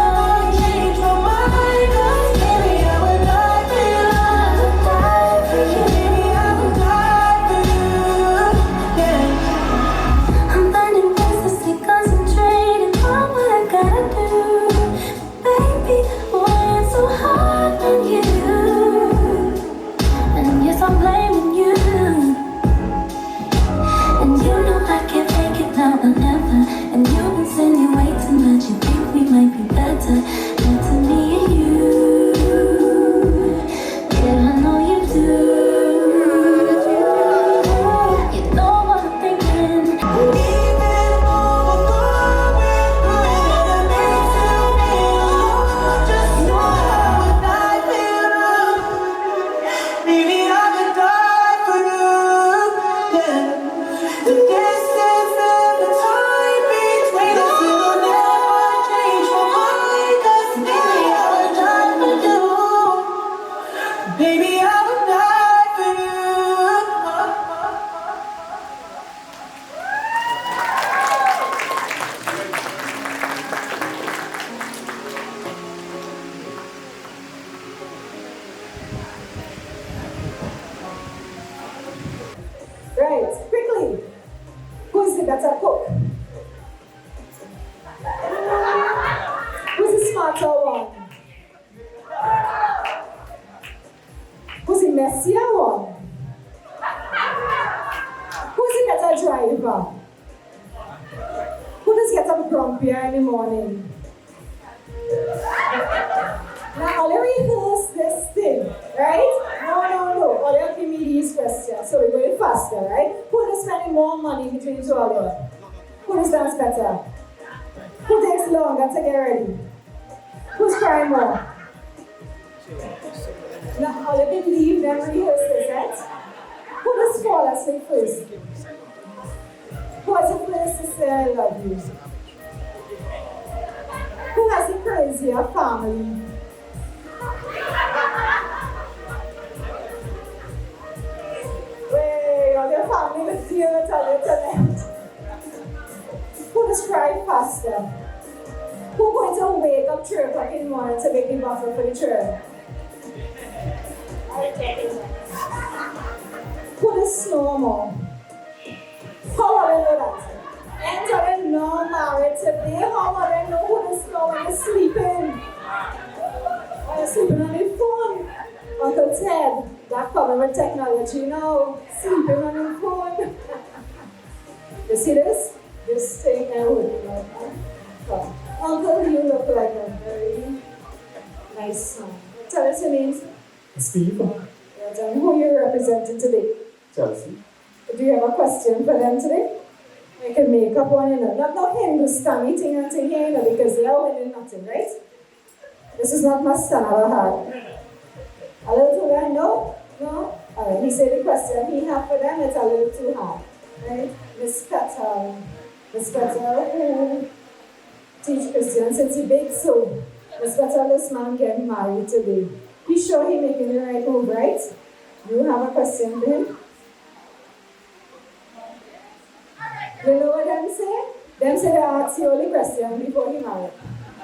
get up grumpier in the morning. Now, I'll rehearse this thing, right? No. I'll give me these questions. So we're going faster, right? Who is spending more money between two of you? Who does dance better? Who takes longer to get ready? Who's crying more? Now, I'll let them leave them rehearse this, right? Who does fall asleep first? Who has the first to say I love you? Who has the crazier family? Wait, all your family was here to tell you tonight. Who does cry faster? Who going to wake up 3 o'clock in the morning to make the buffer for the children? Who does snore more? How will I know that? And you know married today, how will I know who does snore when you're sleeping? When you're sleeping on your phone? Uncle Ted, that covered with technology now. Sleeping on your phone. You see this? This thing I would like. Uncle, you look like a very nice son. Tell us your names. Steve. Yes, and who you're representing today? Chelsea. Do you have a question for them today? I can make up one, Not Hindustani thing and thing here, because they are winning nothing, right? This is not Mastana Bahar. A little too hard? No? Alright, he said the question he had for them, it's a little too hard. Right? Miss Petal, who teach Christians since he big so. Miss Petal, this man getting married today. He sure he making the right move, right? You have a question for him? You know what them say? Them say they ask you only question before he married.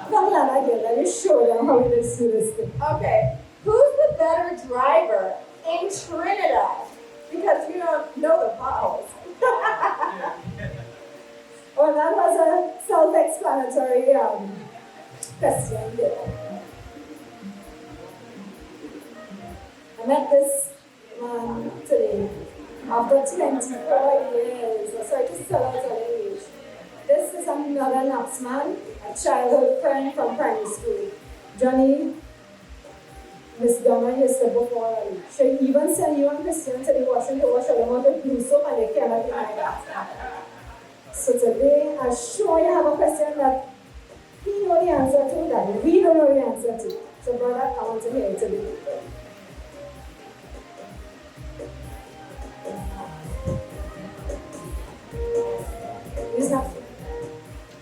Come on, let me show them how it is to this thing. Okay, who's the better driver in Trinidad? Because you don't know the potholes. Well, that was a self-explanatory question there. I met this man today after 24 years. Sorry to tell us our age. This is another Knoxman, a childhood friend from primary school. Johnny, Miss Donna used to before. She even sent you and Christian to the washroom to wash them out with blue soap and they cannot deny that. So today, I'm sure you have a question that he know the answer to, that we don't know the answer to. So brother, I want to hear it today.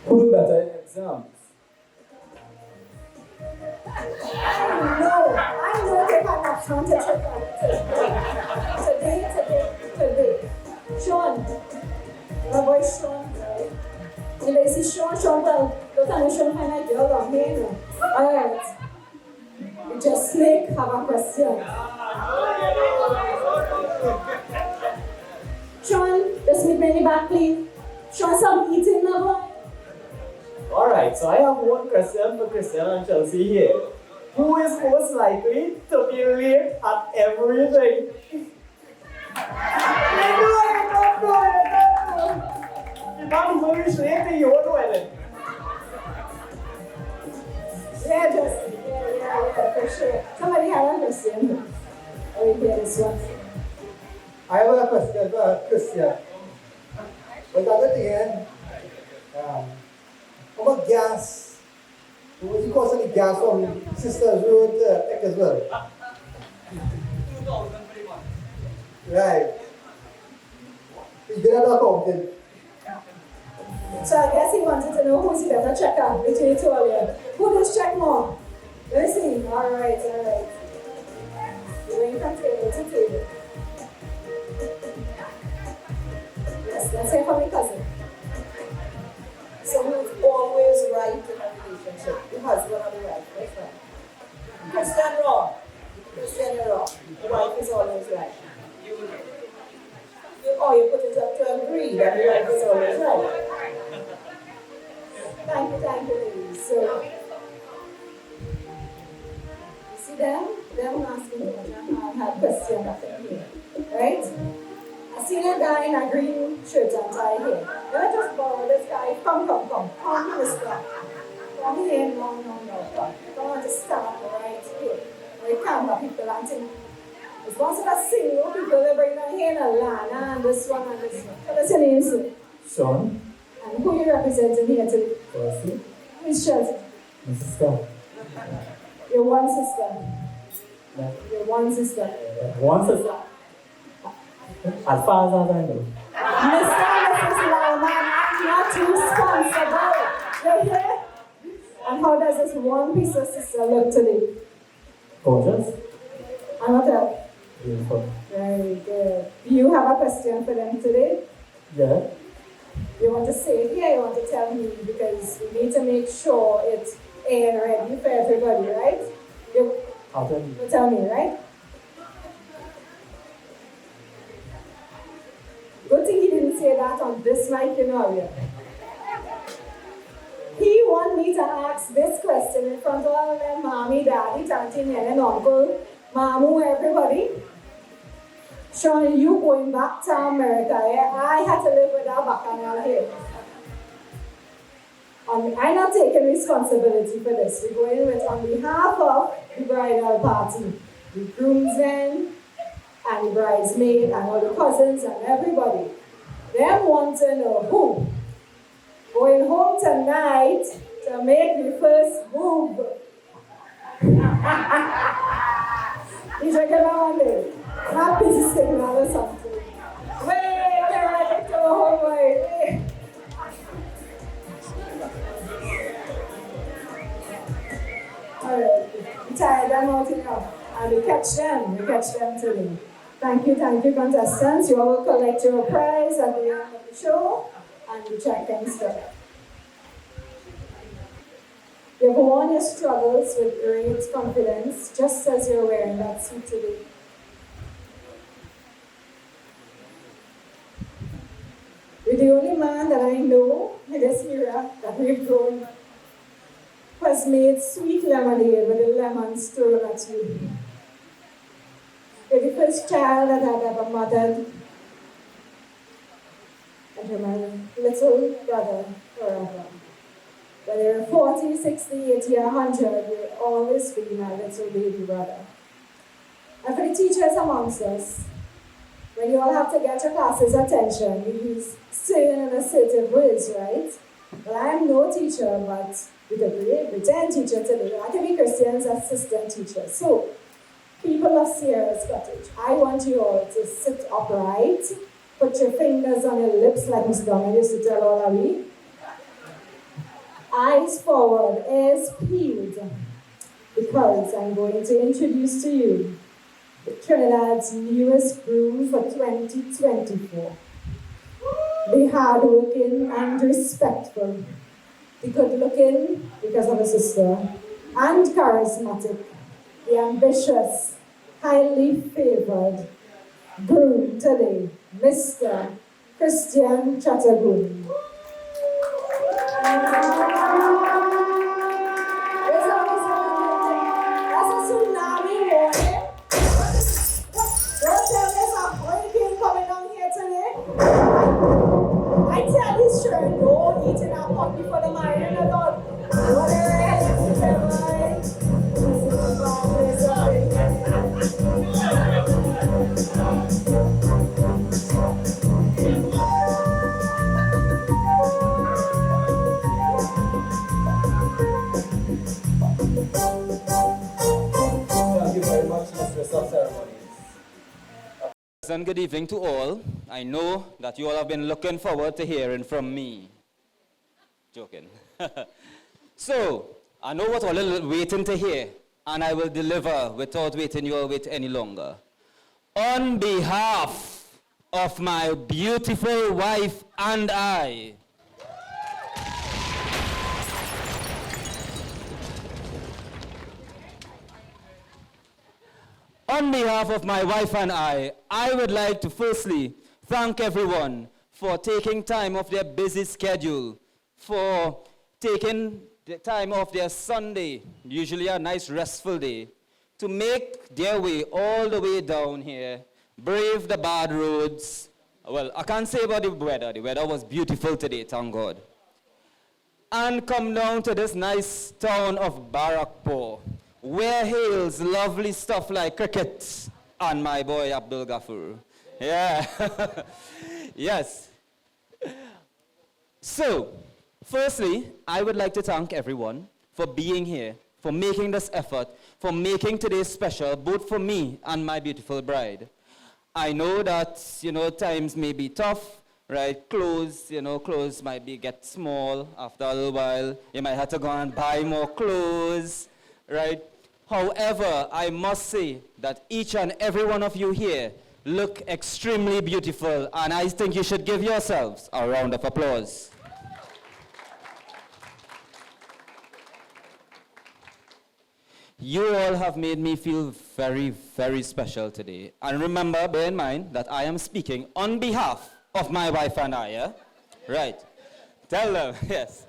Who do better in exams? I know they have not counted today. Sean, my boy Sean, right? And they see Sean, well, look at Sean find a girl on here. Alright. We just make have a question. Sean, just meet me in the back, please. Sean, some eating now. Alright, so I have one question for Christian and Chelsea here. Who is most likely to be late at everything? If I'm going to late, you won't know it. Yeah, for sure. Somebody have a question. Oh, hear this one. I have a question for Christian. But the other thing, about gas. What was the cost of the gas from Sisters Road to Eckersville? 2021. Right. It's been at accounting. So I guess he wanted to know who's the better checker between the two of you. Who does check more? Let's see. Alright. You're going from table to table. Yes, let's hear from my cousin. So who's always right in a relationship? The husband or the wife? Which one? Christian wrong. Christian wrong. The wife is always right. You put it up to agree that the wife is always right. Thank you, ladies. So, you see them asking me I have a question up in here. Right? I see a guy in a green shirt and tie here. Don't just borrow this guy. Come, Mr. Come here. No. Come. You don't want to stand right here. We camera people and things. It's once in a single people they bring down here in Lana and this one and this one. Tell us your name, sir. Sean. And who you representing here today? Chelsea. Who's Chelsea? My sister. Your one sister. No. Your one sister. One sister. As far as I know. Mr. and Mrs. Lawman, I'm not responsible. You hear? And how does this one piece of sister look today? Gorgeous. And what else? Beautiful. Very good. Do you have a question for them today? Yeah. You want to say it here, you want to tell me, because we need to make sure it's air ready for everybody, right? I'll tell you. You tell me, right? Good thing he didn't say that on this mic, you know. He want me to ask this question in front of all of them, mommy, daddy, auntie, nan, and uncle, mamu, everybody. Sean, you going back to America, yeah? I had to live with that bacchanal here. I'm not taking responsibility for this. We're going with on behalf of the bridal party, the groomsmen and the bridesmaid and all the cousins and everybody. Them want to know who going home tonight to make the first move. Is it gonna one happy to signal or something? Wait, to the whole way. Alright, we tired them out enough. And we catch them today. Thank you, contestants. You all will collect your prize at the end of the show and the check and stuff. You've won your struggles with great confidence, just as you're wearing that suit today. You're the only man that I know in this era that we've grown who has made sweet lemonade with the lemons thrown at you. You're the first child that I've ever mothered, and you're my little brother forever. Whether you're 40, 60, 80, or 100, you'll always be my little baby brother. And for the teachers amongst us, when you all have to get your class's attention, you use certain and assertive words, right? Well, I'm no teacher, but we could be pretend teacher today. I can be Christian's assistant teacher. So, people of Sierra's Cottage, I want you all to sit upright, put your fingers on your lips like Mr. Donald used to tell all of me. Eyes forward, ears peeled, because I'm going to introduce to you Trinidad's newest groom for 2024. The hardworking and respectful, the good-looking because of a sister, and charismatic, the ambitious, highly favored groom today, Mr. Christian Chattagoon. I tell this sure no eating a pot before the marriage and all. Thank you very much, Mistress of Ceremonies. And good evening to all. I know that you all have been looking forward to hearing from me. Joking. So, I know what all are waiting to hear, and I will deliver without waiting you all wait any longer. On behalf of my beautiful wife and I, on behalf of my wife and I would like to firstly thank everyone for taking time off their busy schedule, for taking the time off their Sunday, usually a nice restful day, to make their way all the way down here, brave the bad roads, Well, I can't say about the weather. The weather was beautiful today, thank God. And come down to this nice town of Barrackpore, where hails lovely stuff like cricket and my boy Abdul Ghaffur. Yeah. Yes. So, firstly, I would like to thank everyone for being here, for making this effort, for making today special, both for me and my beautiful bride. I know that, times may be tough, right? Clothes might get small after a little while. You might have to go and buy more clothes, right? However, I must say that each and every one of you here look extremely beautiful, and I think you should give yourselves a round of applause. You all have made me feel very, very special today. And remember, bear in mind that I am speaking on behalf of my wife and I, yeah? Right. Tell them, yes.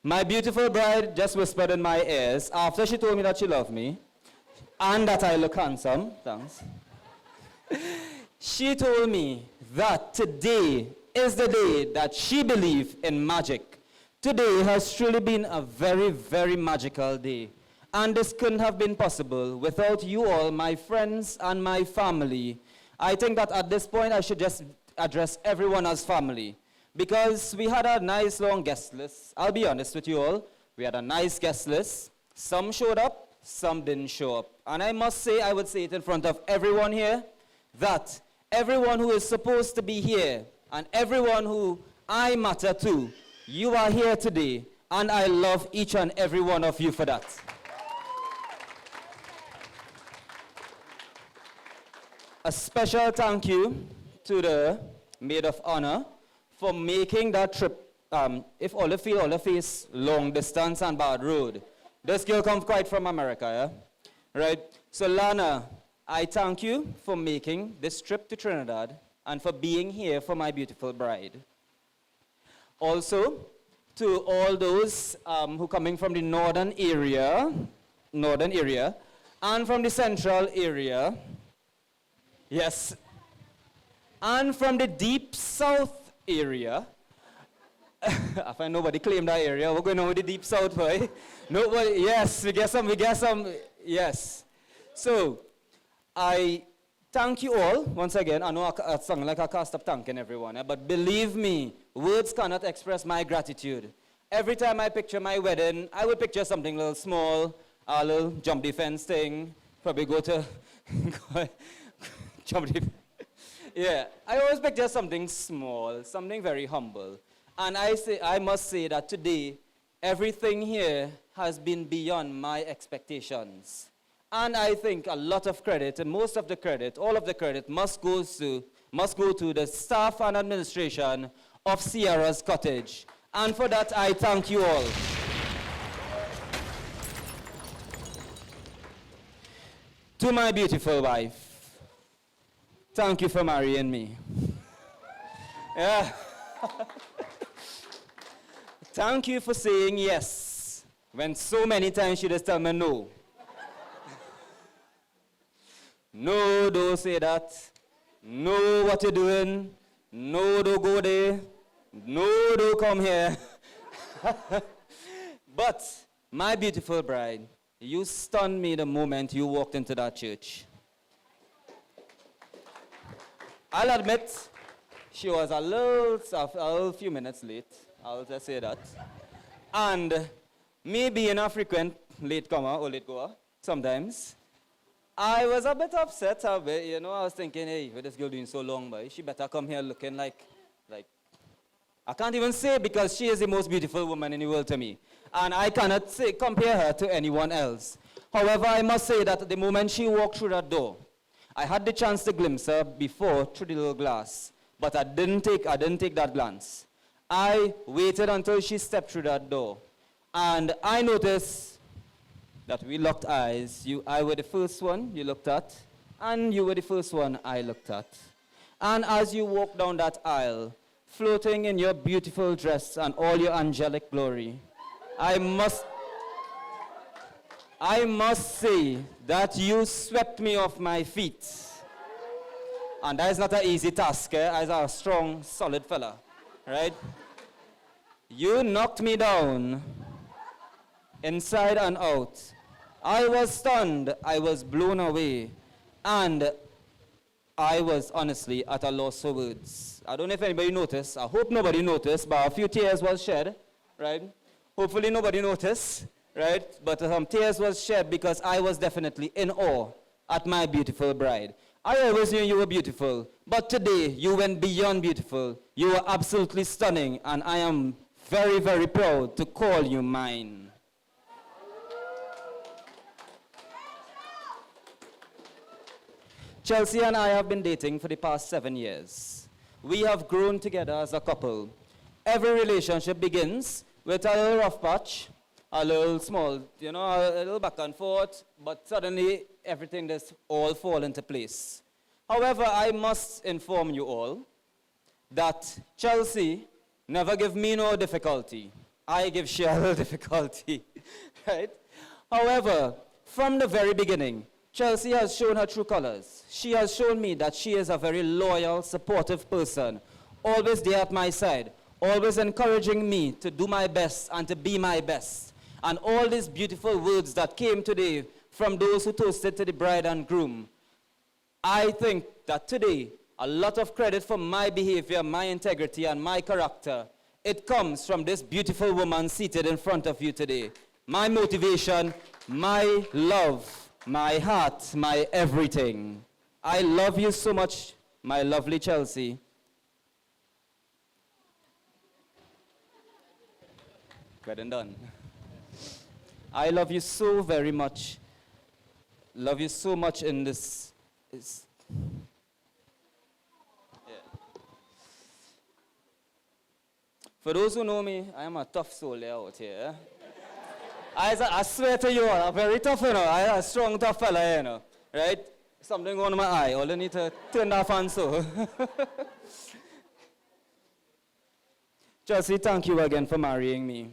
My beautiful bride just whispered in my ears after she told me that she loved me and that I look handsome, thanks. She told me that today is the day that she believed in magic. Today has truly been a very, very magical day. And this couldn't have been possible without you all, my friends and my family. I think that at this point I should just address everyone as family, because we had a nice long guest list. I'll be honest with you all, we had a nice guest list. Some showed up, some didn't show up. And I must say, I would say it in front of everyone here, that everyone who is supposed to be here and everyone who I matter to, you are here today, and I love each and every one of you for that. A special thank you to the maid of honor for making that trip. If all of you face long distance and bad road, this girl comes quite from America, yeah? Right? So Lana, I thank you for making this trip to Trinidad and for being here for my beautiful bride. Also, to all those who coming from the northern area, and from the central area, yes, and from the deep south area. I find nobody claimed that area. We're going on with the deep south, boy. Nobody, yes, we get some, yes. So, I thank you all once again. I know I sound like I can't stop thanking everyone, but believe me, words cannot express my gratitude. Every time I picture my wedding, I would picture something a little small, a little jump defense thing, probably go to jump defense. Yeah, I always picture something small, something very humble. And I must say that today, everything here has been beyond my expectations. And I think a lot of credit, and most of the credit, all of the credit must go to the staff and administration of Sierra's Cottage. And for that, I thank you all. To my beautiful wife, thank you for marrying me. Yeah. Thank you for saying yes when so many times you just tell me no. No, don't say that. No, what you're doing. No, don't go there. No, don't come here. But, my beautiful bride, you stunned me the moment you walked into that church. I'll admit, she was a few minutes late. I'll just say that. And me being a frequent latecomer or late goer, sometimes, I was a bit upset. I was thinking, hey, what this girl doing so long, boy? She better come here looking like, I can't even say because she is the most beautiful woman in the world to me. And I cannot compare her to anyone else. However, I must say that the moment she walked through that door, I had the chance to glimpse her before through the little glass, but I didn't take that glance. I waited until she stepped through that door, and I noticed that we locked eyes. I were the first one you looked at, and you were the first one I looked at. And as you walked down that aisle, floating in your beautiful dress and all your angelic glory, I must say that you swept me off my feet. And that is not an easy task, as a strong, solid fella, right? You knocked me down, inside and out. I was stunned, I was blown away, and I was honestly at a loss for words. I don't know if anybody noticed, I hope nobody noticed, but a few tears was shed, right? Hopefully nobody noticed, right? But some tears was shed because I was definitely in awe at my beautiful bride. I always knew you were beautiful, but today you went beyond beautiful. You were absolutely stunning, and I am very, very proud to call you mine. Chelsea and I have been dating for the past 7 years. We have grown together as a couple. Every relationship begins with a little rough patch, a little small, you know, a little back and forth, but suddenly everything just all fall into place. However, I must inform you all that Chelsea never give me no difficulty. I give Cheryl difficulty, right? However, from the very beginning, Chelsea has shown her true colors. She has shown me that she is a very loyal, supportive person, always there at my side, always encouraging me to do my best and to be my best. And all these beautiful words that came today from those who toasted to the bride and groom, I think that today, a lot of credit for my behavior, my integrity, and my character, it comes from this beautiful woman seated in front of you today. My motivation, my love, my heart, my everything. I love you so much, my lovely Chelsea. Good and done. I love you so very much. Love you so much in this. For those who know me, I am a tough soul out here. I swear to you all, I'm very tough, you know. I'm a strong, tough fella, you know. Right? Something on my eye. All I need to turn that fan so. Chelsea, thank you again for marrying me.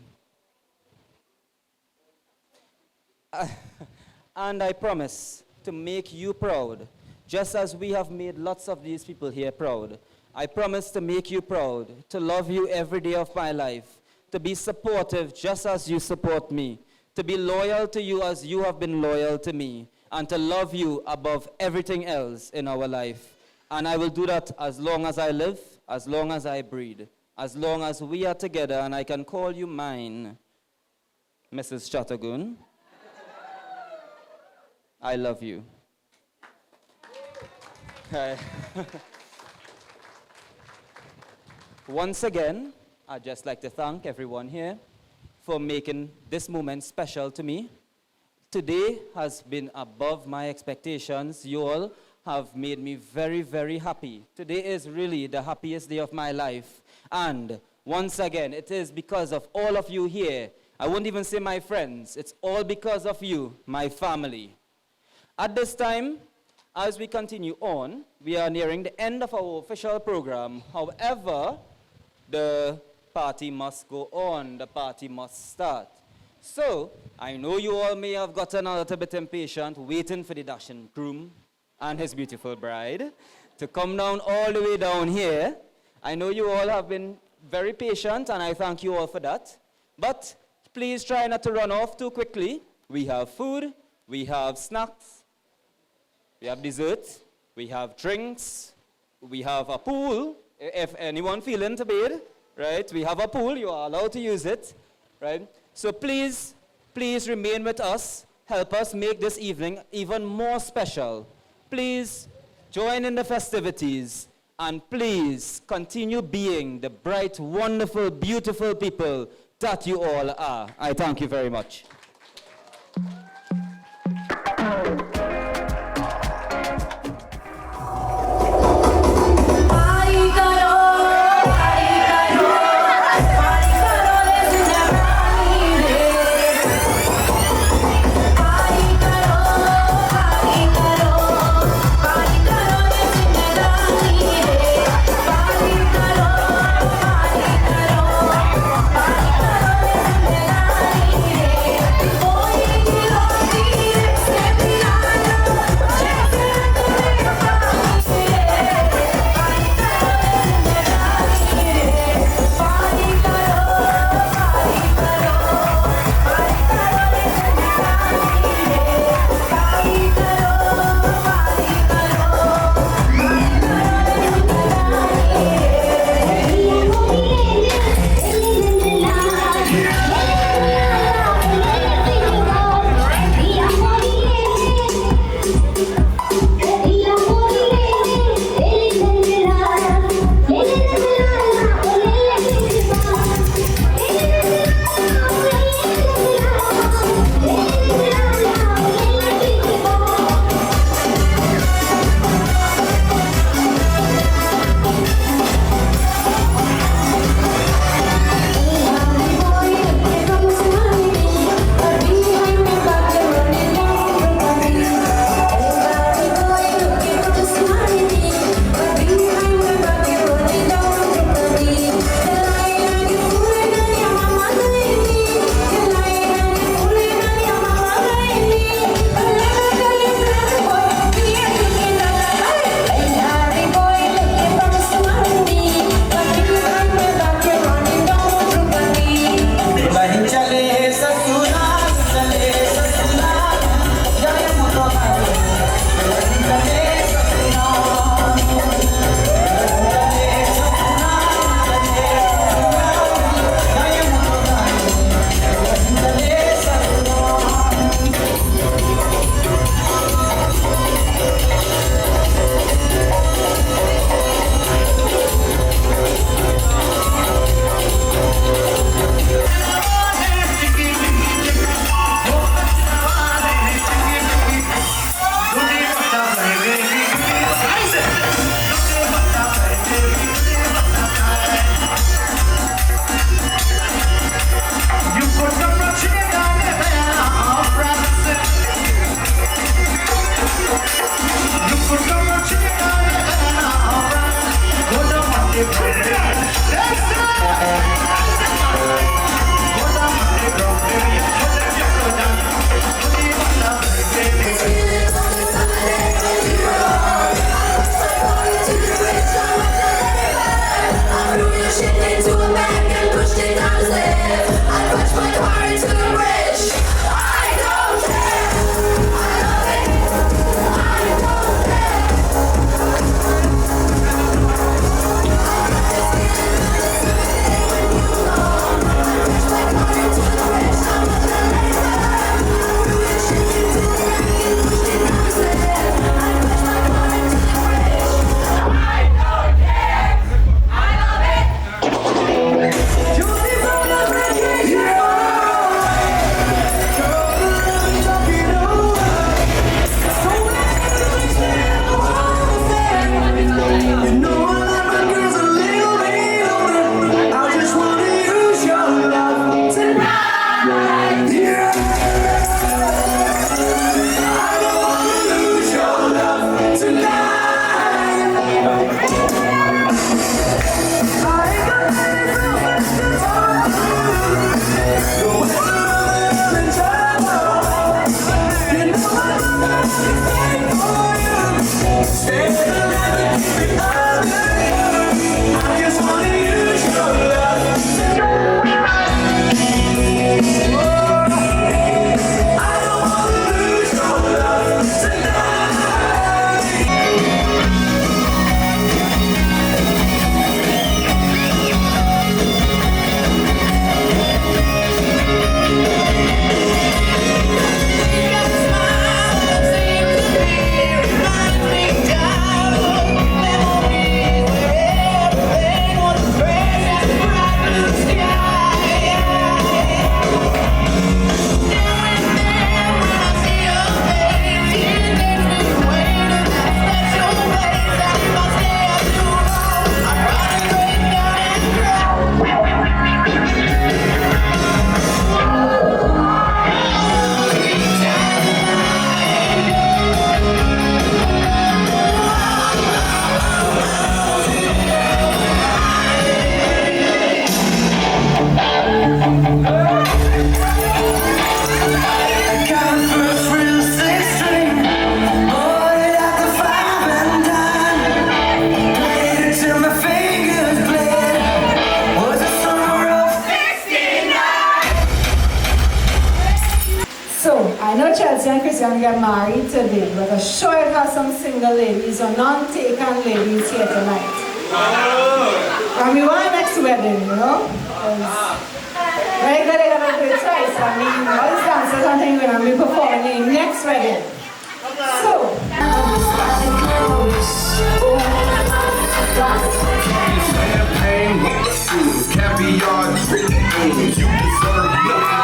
And I promise to make you proud, just as we have made lots of these people here proud. I promise to make you proud, to love you every day of my life, to be supportive just as you support me, to be loyal to you as you have been loyal to me, and to love you above everything else in our life. And I will do that as long as I live, as long as I breathe, as long as we are together and I can call you mine. Mrs. Chattergoon, I love you. Once again, I'd just like to thank everyone here for making this moment special to me. Today has been above my expectations. You all have made me very, very happy. Today is really the happiest day of my life. And once again, it is because of all of you here. I won't even say my friends. It's all because of you, my family. At this time, as we continue on, we are nearing the end of our official program. However, the party must go on. The party must start. So, I know you all may have gotten a little bit impatient waiting for the dashing groom and his beautiful bride to come down all the way down here. I know you all have been very patient, and I thank you all for that. But please try not to run off too quickly. We have food, we have snacks, we have dessert, we have drinks, we have a pool, if anyone feeling to bathe, right? We have a pool, you are allowed to use it, right? So please, please remain with us. Help us make this evening even more special. Please join in the festivities, and please continue being the bright, wonderful, beautiful people that you all are. I thank you very much. Hoy quiero vivir, Christian get married today, but I'm sure it has some single ladies or non-taken ladies here tonight. And we want next wedding, you know? Right there, they got a good choice. I mean, all these dancers and things going to be performing next wedding. So, caviar, you deserve nothing.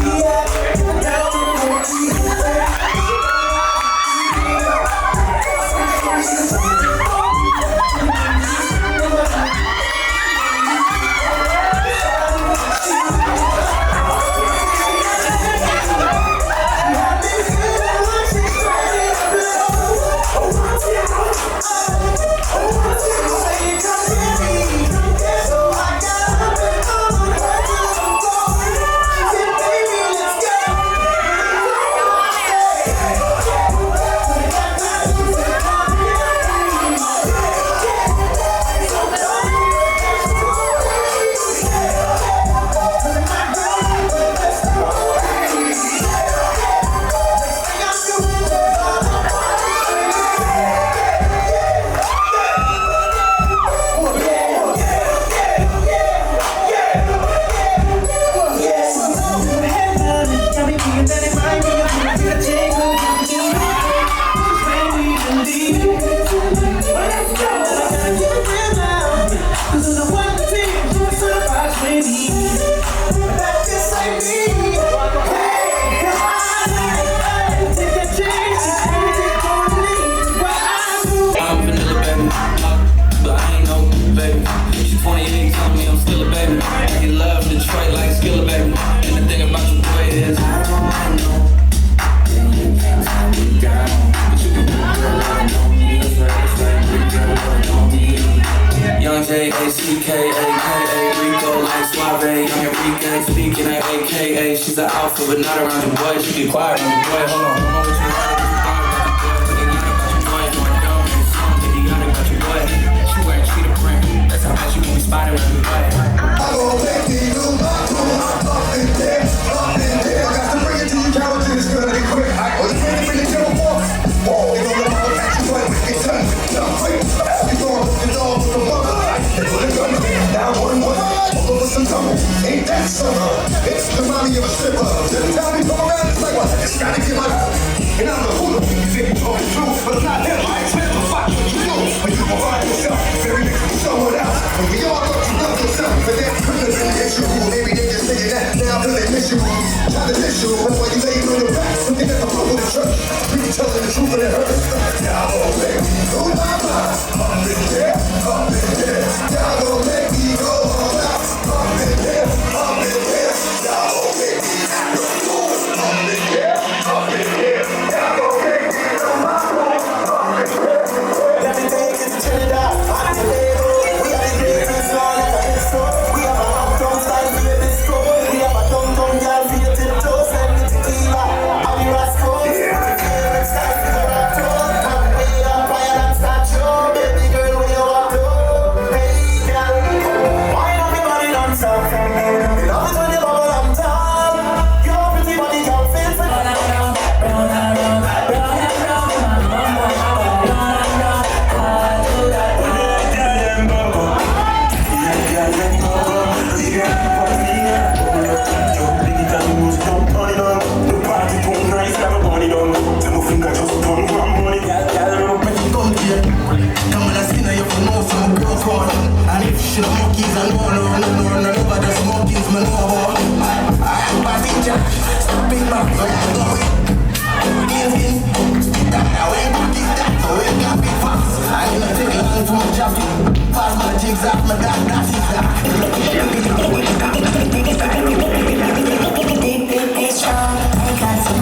Yeah. she's an alpha, but not around your boy. She get quiet around your boy. Hold on, don't know what you want. She wearing cheetah print. That's how much you can be spotted around your boy. I go back to you, up in there, up in there. I got to bring it to you, Carol, to this girl, they quick. Oh, you ready for the devil walk? Whoa, they gonna look at you like it's done. Jump quick. You gonna look the dog to the mother. They gonna come down one way. All over some tumble. Ain't that summer? It's the mommy of a stripper. Every time we come around, it's like, well, I just gotta get my. And I'm the hula. You think you're talking true, but I'm not him. I ain't spent the fuck what you do. But you gon' find yourself. Very next to someone else. And we all love you, love yourself. But that couldn't have been the issue. Maybe they just saying that now because they miss you. Try to miss you. That's why you laying on your back. Looking at the front of the church. You telling the truth and it hurts. Now gon' make me go mama. Up in there, up in there. Now gon' make me go all out. Up in there, up in there. Now gon' make me go up in there, up in there. Now gon' make me go mama. Up in there. Everything is Trinidad. I'm the label. We are the greatest all ever in store. We have a uptown style for the disco. We have a downtown girl for your tiptoes and the tequila. And the rascals. Favorite style for the raptor. Come way up higher than statue. Baby girl, where you want to? Hey girl, why not be body non-stop? We love it when you bubble on top. Your pretty body can feel for and if she the monkeys, I know nobody does monkeys, man, no more. I am passenger, big man, but I go away. Speak that, I ain't monkeys that, so it got big fast. I ain't gonna take long for my job, pass my jigs off, my dad, that's it, that. Deep, strong, I got some